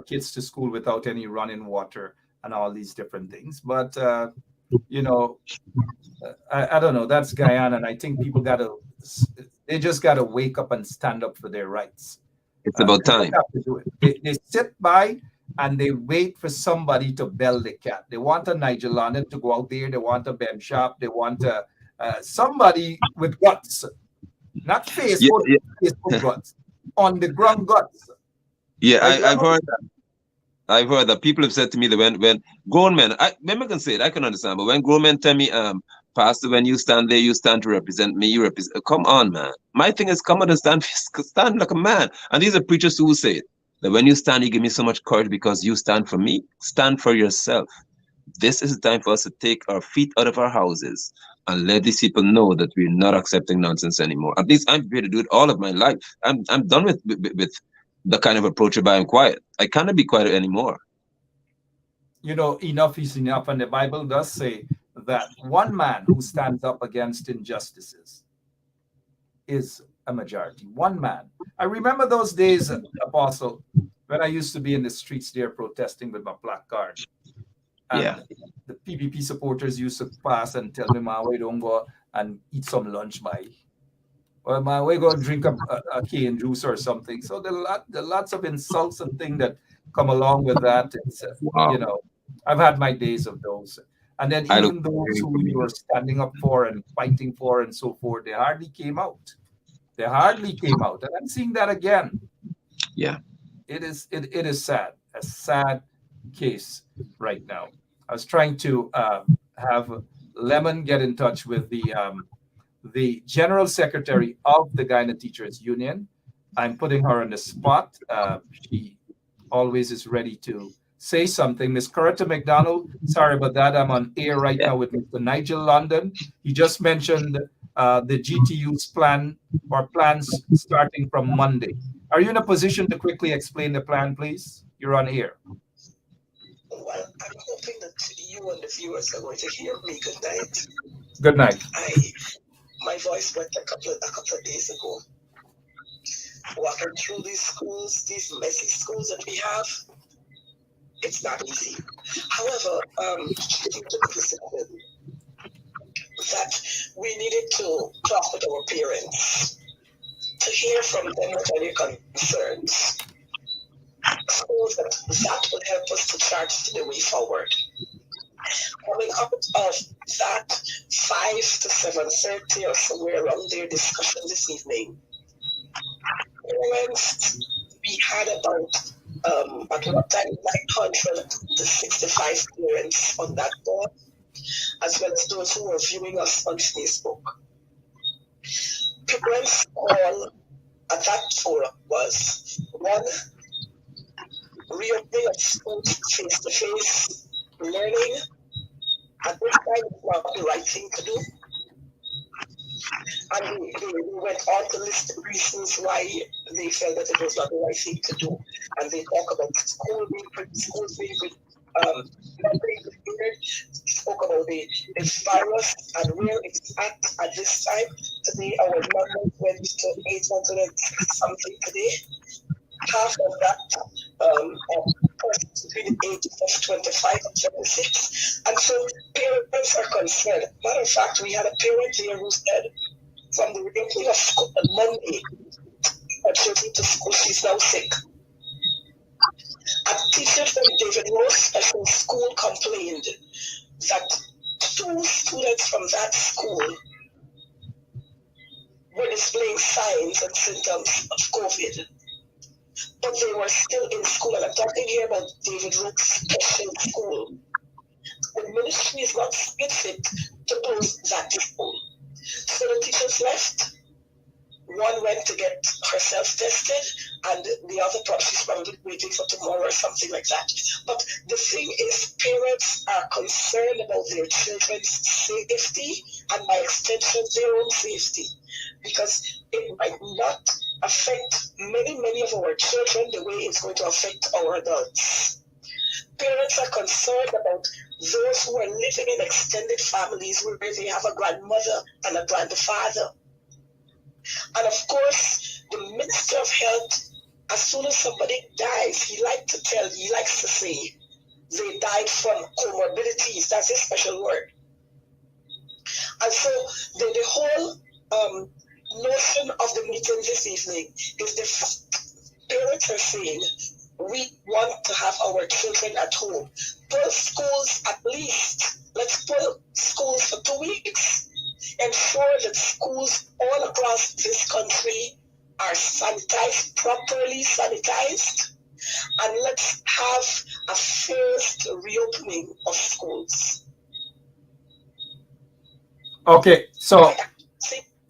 kids to school without any running water and all these different things. But you know, I don't know. That's Guyana, and I think people they just gotta wake up and stand up for their rights. It's about They time. have to do it. They sit by and they wait for somebody to bell the cat. They want a Nigel London to go out there. They want a Ben Sharp. They want somebody with guts, not Facebook, Facebook guts, on the ground guts. Yeah, I've heard that. I've heard that people have said to me that when grown men, maybe I can say it, I can understand, but when grown men tell me, Pastor, when you stand there, you stand to represent me. You represent. Come on, man. My thing is, come on and stand like a man. And these are preachers who say it. That when you stand, you give me so much courage because you stand for me. Stand for yourself. This is the time for us to take our feet out of our houses and let these people know that we're not accepting nonsense anymore. At least I'm prepared to do it all of my life. I'm done with the kind of approach whereby I'm quiet. I cannot be quiet anymore. You know, enough is enough. And the Bible does say that one man who stands up against injustices is a majority. One man. I remember those days, Apostle, when I used to be in the streets there protesting with my placard. And the PPP supporters used to pass and tell me, man, we don't go and eat some lunch by. Or man, we go drink a cane juice or something. So there are lots of insults and things that come along with that. It's, you know, I've had my days of those. And then even those who you were standing up for and fighting for and so forth, they hardly came out. They hardly came out. And I'm seeing that again. Yeah. It is sad. A sad case right now. I was trying to have Lemon get in touch with the general secretary of the Guyana Teachers Union. I'm putting her on the spot. She always is ready to say something. Miss Coretta McDonald, sorry about that. I'm on air right now with Mr. Nigel London. He just mentioned the GTU's plan or plans starting from Monday. Are you in a position to quickly explain the plan, please? You're on air. Well, I'm hoping that you and the viewers are going to hear me. Good night. Good night. My voice went a couple of days ago. Walking through these schools, these messy schools that we have, it's not easy. However, I think the decision that we needed to talk with our parents to hear from them what are their concerns. So that would help us to chart the way forward. Coming out of that 5 to 7:30 or somewhere around their discussion this evening, parents, we had about at one time 965 parents on that board, as well as those who were viewing us on Facebook. Parents' call at that forum was one, reopening of schools face-to-face learning. At this time, it's not the right thing to do. And we went on to list the reasons why they felt that it was not the right thing to do. And they talk about schools being prepared, spoke about the virus and where it's at this time. Today, our numbers went to 800 and something today. Half of that between the ages of 25 and 26. And so parents are concerned. Matter of fact, we had a parent here who said from the reopening of school on Monday, her children to school, she's now sick. A teacher from David Rose Special School complained that 2 students from that school were displaying signs and symptoms of COVID, but they were still in school. And I'm talking here about David Rose Special School. The ministry is not fit to close that school. So the teachers left. one went to get herself tested, and the other she's probably waiting for tomorrow or something like that. But the thing is, parents are concerned about their children's safety and by extension their own safety, because it might not affect many of our children the way it's going to affect our adults. Parents are concerned about those who are living in extended families where they have a grandmother and a grandfather. And of course, the Minister of Health, as soon as somebody dies, he likes to say, they died from comorbidities. That's his special word. And so the whole notion of the meeting this evening is the parents are saying, we want to have our children at home. Pull schools at least. Let's pull schools for 2 weeks. Ensure that schools all across this country are sanitized, properly sanitized. And let's have a phased reopening of schools. Okay, so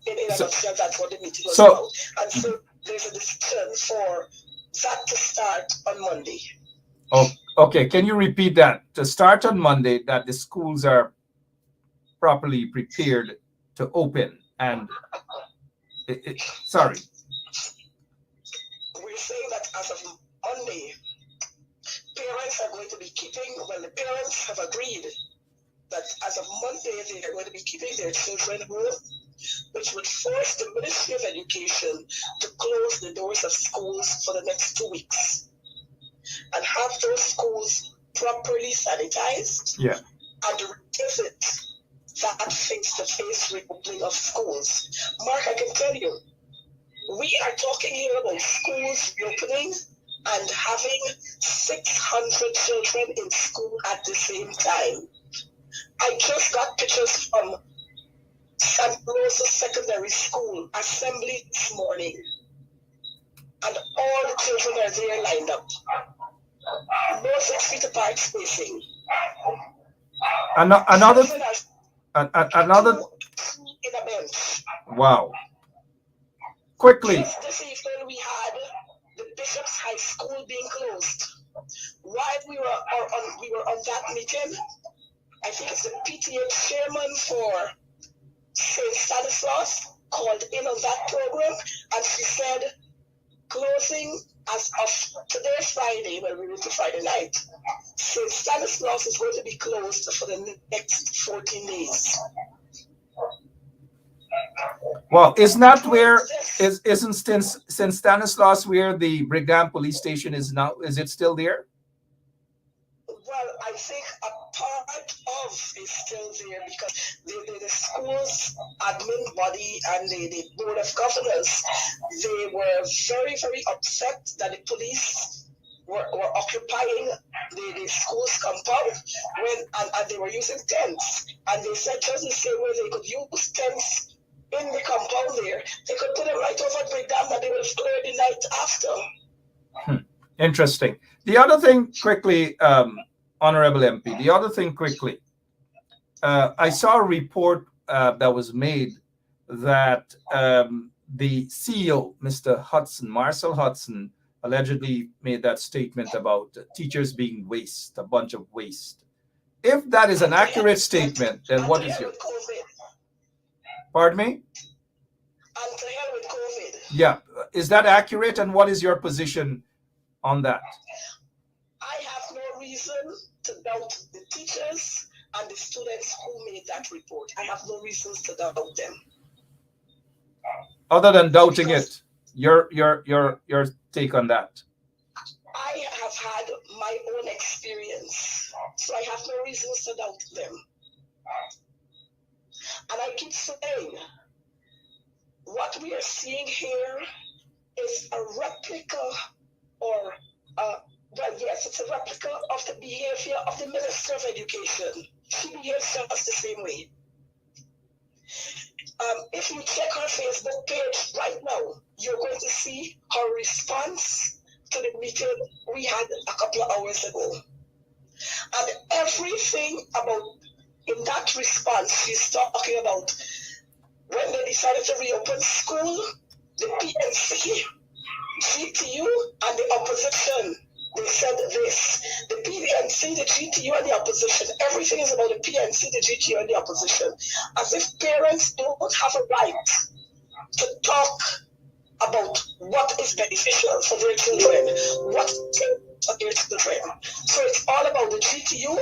in a nutshell, that's what the meeting was about. And so there's a decision for that to start on Monday. Oh, okay. Can you repeat that? To start on Monday, that the schools are properly prepared to open, and sorry. We're saying that as of Monday, parents are going to be the parents have agreed that as of Monday, they are going to be keeping their children home, which would force the Ministry of Education to close the doors of schools for the next 2 weeks and have those schools properly sanitized and revisit that face-to-face reopening of schools. Mark, I can tell you, we are talking here about schools reopening and having 600 children in school at the same time. I just got pictures from St. Rosa Secondary School assembly this morning, and all the children are there lined up. No 6 feet apart spacing. Another in a bench. Wow. Quickly. Just this evening we had the Bishop's High School being closed. While we were on that meeting, I think it's the PTA chairman for St. Stanislaus called in on that program, and she said closing as of today, Friday, when we went to Friday night, St. Stanislaus is going to be closed for the next 14 days. Well, isn't St. Stanislaus where the Brigham police station is now? Is it still there? Well, I think a part of is still there because the school's admin body and the board of governors, they were very, very upset that the police were occupying the school's compound and they were using tents. And they said just the same way they could use tents in the compound there, they could put them right over Brigham and they would have cleared the night after. Interesting. The other thing quickly, Honorable MP, the other thing quickly, I saw a report that was made that the CEO, Mr. Hudson, Marcel Hudson, allegedly made that statement about teachers being waste, a bunch of waste. If that is an accurate statement, then what is your... Pardon me? And to hell with COVID. Yeah. Is that accurate, and what is your position on that? I have no reason to doubt the teachers and the students who made that report. I have no reasons to doubt them. Other than doubting it, your take on that? I have had my own experience, so I have no reasons to doubt them. And I keep saying, what we are seeing here is a replica it's a replica of the behavior of the Minister of Education. She behaves just the same way. If you check her Facebook page right now, you're going to see her response to the meeting we had a couple of hours ago. And everything about in that response, she's talking about when they decided to reopen school, The PNC, GTU, and the opposition, they said this. The PNC, the GTU, and the opposition, everything is about the PNC, the GTU, and the opposition. As if parents don't have a right to talk about what is beneficial for their children, what for their children. So it's all about the GTU,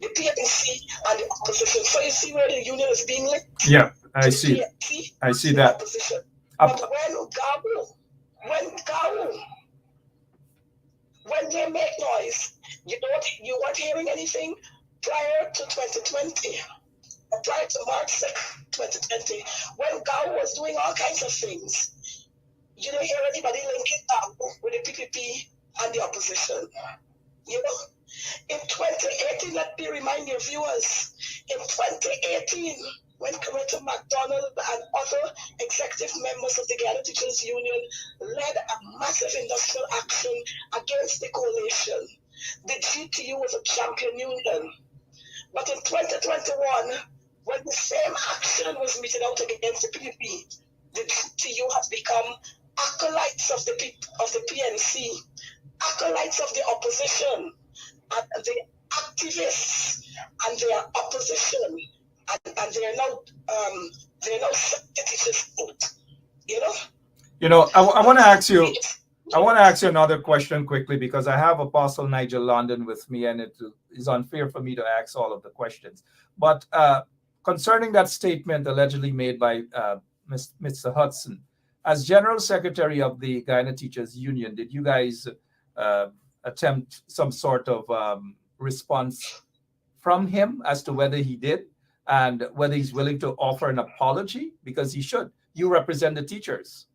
the PNC, and the opposition. So you see where the union is being linked? Yeah, I see. PNC, I see that. Opposition. But when they make noise, you weren't hearing anything prior to 2020, prior to March 2nd, 2020, when GAO was doing all kinds of things. You don't hear anybody linking GAO with the PPP and the opposition. You know, in 2018, let me remind your viewers, in 2018, when Coretta McDonald and other executive members of the Guyana Teachers Union led a massive industrial action against the coalition, the GTU was a champion union. But in 2021, when the same action was meted out against the PPP, the GTU has become acolytes of the PNC, acolytes of the opposition, and the activists and their opposition. And they're now teachers out. You know. I want to ask you. I want to ask you another question quickly because I have Apostle Nigel London with me, and it is unfair for me to ask all of the questions. But concerning that statement allegedly made by Mr. Hudson, as General Secretary of the Guyana Teachers Union, did you guys attempt some sort of response from him as to whether he did? And whether he's willing to offer an apology, because he should. You represent the teachers.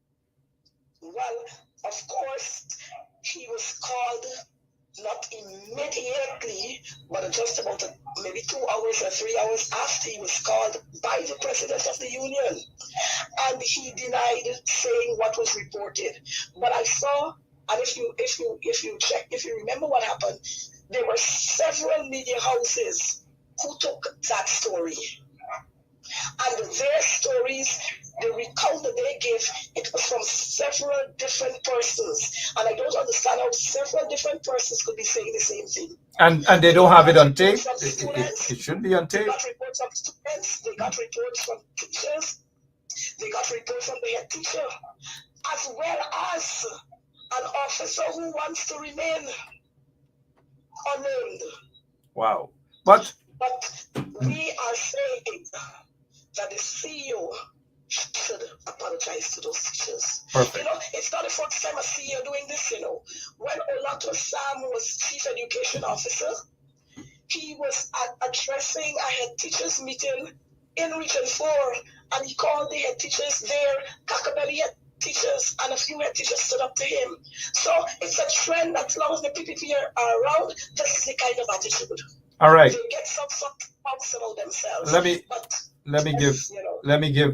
Well, of course, he was called not immediately, but just about maybe 2 hours or 3 hours after he was called by the president of the union. And he denied saying what was reported. But I saw, and if you remember what happened, there were several media houses who took that story. And their stories, the recount that they gave, it was from several different persons. And I don't understand how several different persons could be saying the same thing. And they don't have it on tape? It should be on tape. They got reports from students, they got reports from teachers, they got reports from the head teacher, as well as an officer who wants to remain unnamed. Wow. But we are saying that the CEO should apologize to those teachers. Perfect. It's not the first time a CEO doing this, When Olato Sam was Chief Education Officer, he was addressing a head teachers meeting in Region 4, and he called the head teachers there, Kakabeli head teachers, and a few head teachers stood up to him. So it's a trend that as long as the PPP are around, this is the kind of attitude. All right. They get some sort of thoughts about themselves. Let me give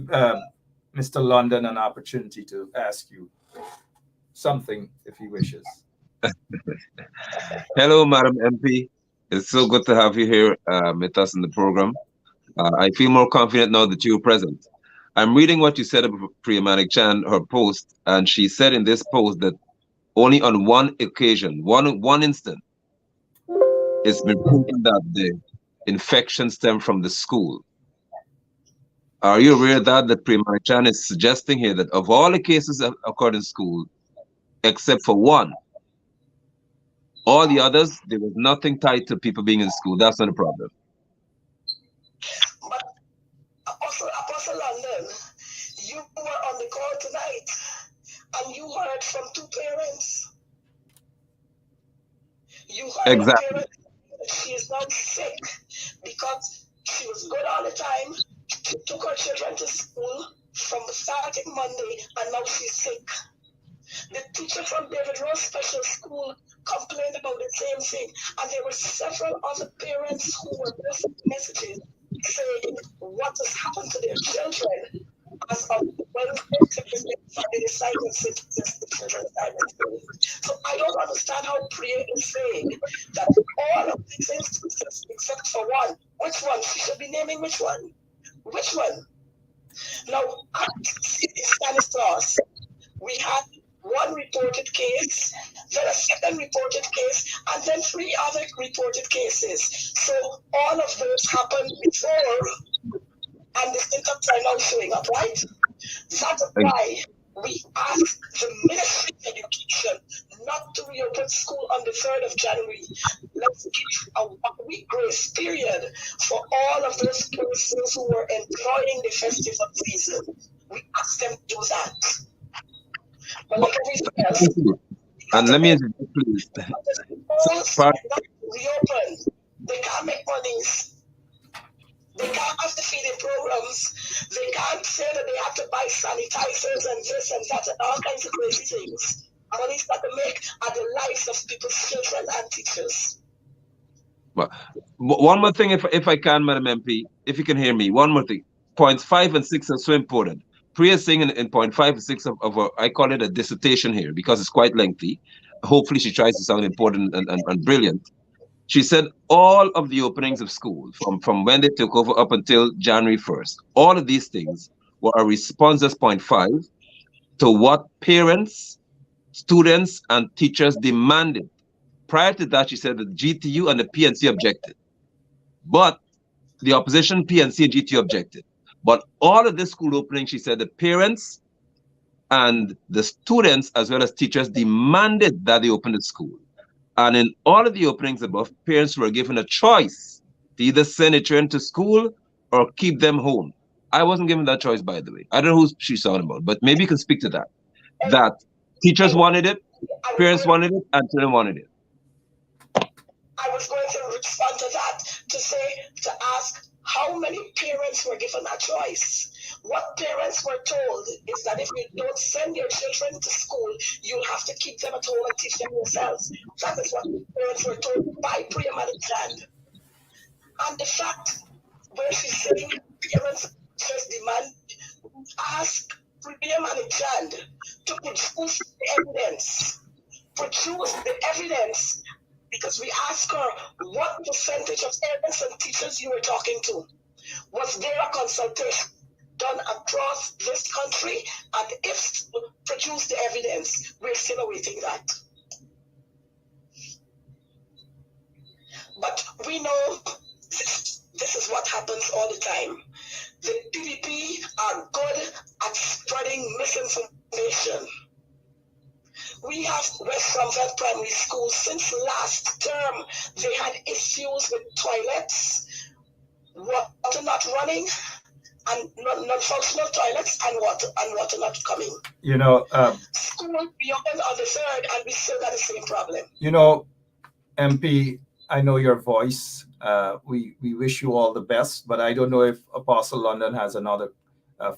Mr. London an opportunity to ask you something if he wishes. Hello, Madam MP. It's so good to have you here with us in the program. I feel more confident now that you're present. I'm reading what you said about Priya Manik Chan, her post, and she said in this post that only on one occasion, one instant, it's been proven that the infection stemmed from the school. Are you aware that Priya Manik Chan is suggesting here that of all the cases that occurred in school, except for one, all the others, there was nothing tied to people being in school. That's not a problem. But Apostle London, you were on the call tonight, and you heard from two parents. You heard exactly. a parent that she is not sick because she was good all the time. She took her children to school from the starting Monday, and now she's sick. The teacher from David Rose Special School complained about the same thing, and there were several other parents who were posting messages saying what has happened to their children as of Wednesday they decided to test the children's assignment. So I don't understand how Priya is saying that all of these instances, except for one, which one? She should be naming which one. Which one? Now, Stanislaus, we had one reported case, then a second reported case, and then 3 other reported cases. So all of those happened before, and the symptoms are now showing up, right? That's why we asked the Ministry of Education not to reopen school on the 3rd of January. Let's give a 1-week grace period for all of those persons who were enjoying the festival season. We asked them to do that. But like everything else, and let me please. schools are not reopened. They can't make monies. They can't have the feeding programs. They can't say that they have to buy sanitizers and this and that and all kinds of crazy things. Money's got to make are the lives of people's children and teachers. But one more thing, if I can, Madam MP, if you can hear me, one more thing. Points 5 and 6 are so important. Priya Singh in point 5 and 6 of I call it a dissertation here because it's quite lengthy. Hopefully she tries to sound important and brilliant. She said all of the openings of school from when they took over up until January 1st, all of these things were a response as point 5 to what parents, students, and teachers demanded. Prior to that, she said the GTU and the PNC objected. But the opposition, PNC and GTU objected. But all of this school opening, she said the parents and the students, as well as teachers, demanded that they open the school. And in all of the openings above, parents were given a choice to either send their children to school or keep them home. I wasn't given that choice, by the way. I don't know who she's talking about, but maybe you can speak to that. That teachers wanted it, parents wanted it, and children wanted it. I was going to respond to that to ask how many parents were given a choice. What parents were told is that if you don't send your children to school, you'll have to keep them at home and teach them yourselves. That is what parents were told by Priya Madikand. And the fact where she's saying parents just demand, ask Priya Madikand to produce the evidence. Produce the evidence. Because we asked her what percentage of parents and teachers you were talking to. Was there a consultation done across this country? And if produce the evidence, we're still awaiting that. But we know this is what happens all the time. The PDP are good at spreading misinformation. We have West Rumford Primary School since last term. They had issues with toilets, water not running, and non-functional toilets, and water not coming. You know, school reopened on the 3rd, and we still got the same problem. You know, MP, I know your voice. We wish you all the best, but I don't know if Apostle London has another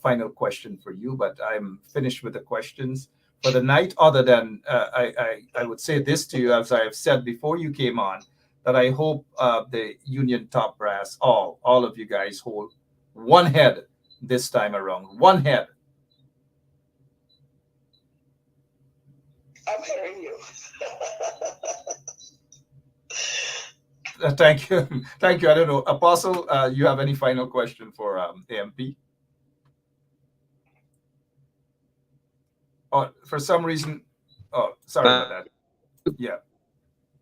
final question for you. But I'm finished with the questions for the night, other than I would say this to you, as I have said before you came on, that I hope the union top brass, all of you guys, hold one head this time around. One head. I'm hearing you. Thank you. Thank you. I don't know. Apostle, you have any final question for AMP? Oh, for some reason, sorry about that. Yeah.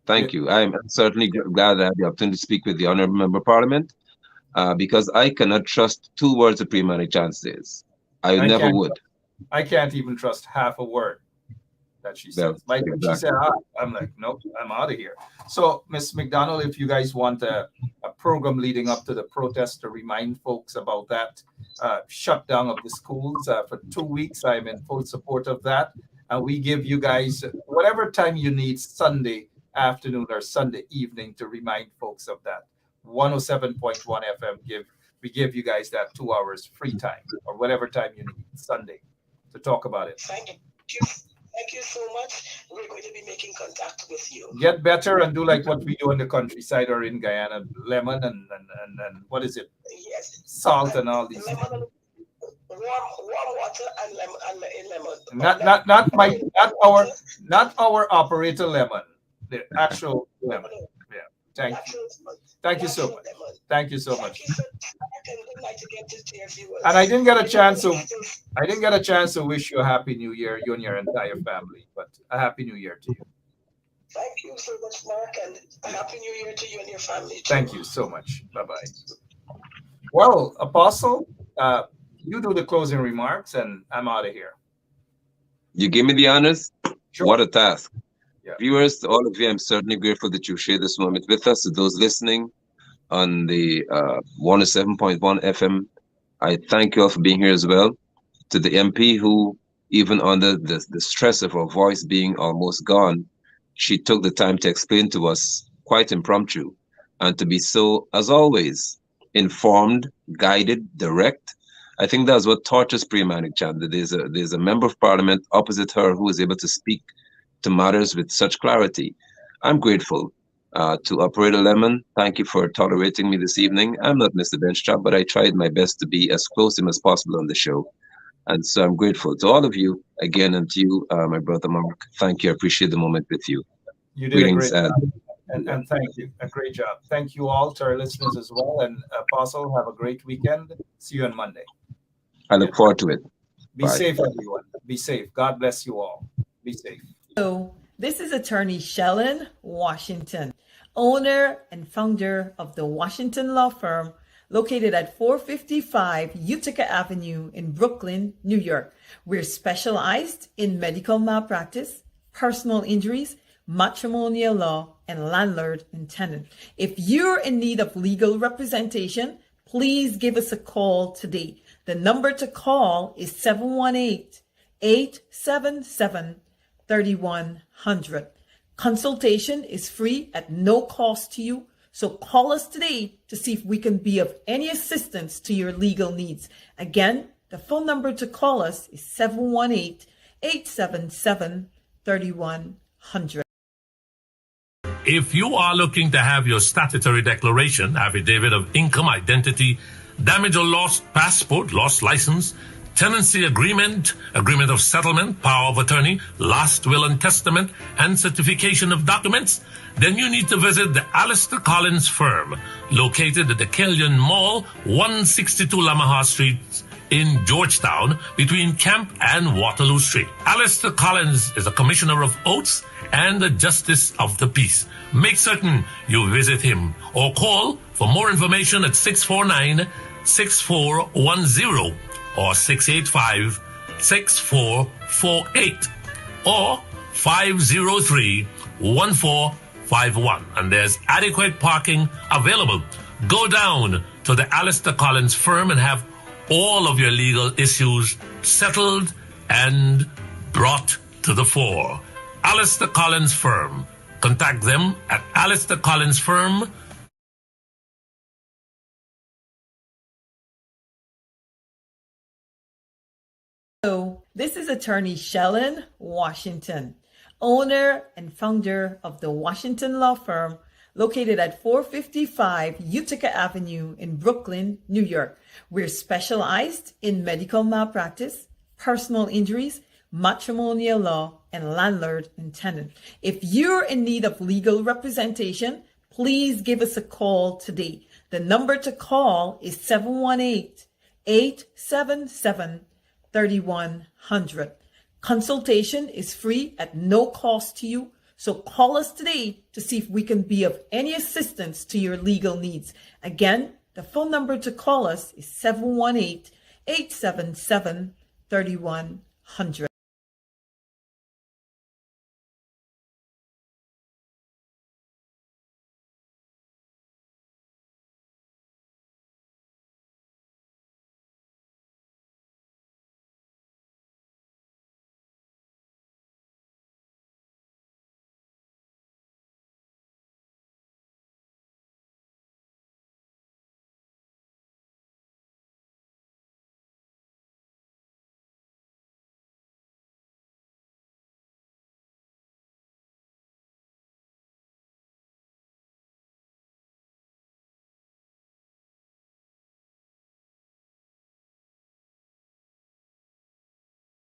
Thank you. I'm certainly glad I had the opportunity to speak with the Honourable Member of Parliament, because I cannot trust 2 words of Priya Madikand says. I never would. I can't even trust half a word that she says. Like when she said, I'm like, nope, I'm out of here. So, Ms. McDonald, if you guys want a program leading up to the protest to remind folks about that shutdown of the schools for 2 weeks, I'm in full support of that. And we give you guys whatever time you need, Sunday afternoon or Sunday evening, to remind folks of that. 107.1 FM we give you guys that 2 hours free time, or whatever time you need Sunday to talk about it. Thank you. Thank you so much. We're going to be making contact with you. Get better and do like what we do in the countryside or in Guyana, lemon and what is it? Yes. Salt and all these. Lemon, warm water and lemon. Not our operator lemon. The actual lemon. Yeah. Thank you. Thank you so much. Thank you so much. try to get it to your viewers. And I didn't get a You know, chance to we still- I didn't get a chance to wish you a happy new year, you and your entire family, but a happy new year to you. Thank you so much, Mark, and a happy new year to you and your family too. Thank you so much. Bye-bye. Well, Apostle, you do the closing remarks and I'm out of here. You give me the honors. Sure. What a task. Yeah. Viewers, to all of you, I'm certainly grateful that you shared this moment with us. To those listening on the 107.1 FM, I thank you all for being here as well. To the MP who, even under the stress of her voice being almost gone, she took the time to explain to us, quite impromptu, and to be so, as always, informed, guided, direct. I think that's what tortures Priyamanik Chanda. There's a member of parliament opposite her who is able to speak to matters with such clarity. I'm grateful. To Operator Lemon, thank you for tolerating me this evening. I'm not Mr. Benchtrap, but I tried my best to be as close to him as possible on the show. And so I'm grateful to all of you again, and to you, my brother Mark. Thank you. I appreciate the moment with you. You did Greetings a great job. And thank you. A great job. Thank you all to our listeners as well. And Apostle, have a great weekend. See you on Monday. I look forward to it. Be Bye. safe, everyone. Be safe. God bless you all. Be safe. So, this is attorney Shellen Washington, owner and founder of the Washington Law Firm, located at 455 Utica Avenue in Brooklyn, New York. We're specialized in medical malpractice, personal injuries, matrimonial law, and landlord and tenant. If you're in need of legal representation, please give us a call today. The number to call is 718-877-3100. Consultation is free at no cost to you. So call us today to see if we can be of any assistance to your legal needs. Again, the phone number to call us is 718-877-3100. If you are looking to have your statutory declaration, affidavit of income, identity, damage or lost passport, lost license, tenancy agreement, agreement of settlement, power of attorney, last will and testament, and certification of documents, then you need to visit the Alistair Collins firm, located at the Kellyan Mall, 162 Lamaha Street in Georgetown, between Camp and Waterloo Street. Alistair Collins is a commissioner of oaths and a justice of the peace. Make certain you visit him or call for more information at 649-6410 or 685-6448 or 503-1451. And there's adequate parking available. Go down to the Alistair Collins firm and have all of your legal issues settled and brought to the fore. Alistair Collins firm. Contact them at Alistair Collins firm. So, this is attorney Shellen Washington, owner and founder of the Washington Law Firm, located at 455 Utica Avenue in Brooklyn, New York. We're specialized in medical malpractice, personal injuries, matrimonial law, and landlord and tenant. If you're in need of legal representation, please give us a call today. The number to call is 718-877-3100. Consultation is free at no cost to you. So call us today to see if we can be of any assistance to your legal needs. Again, the phone number to call us is 718-877-3100.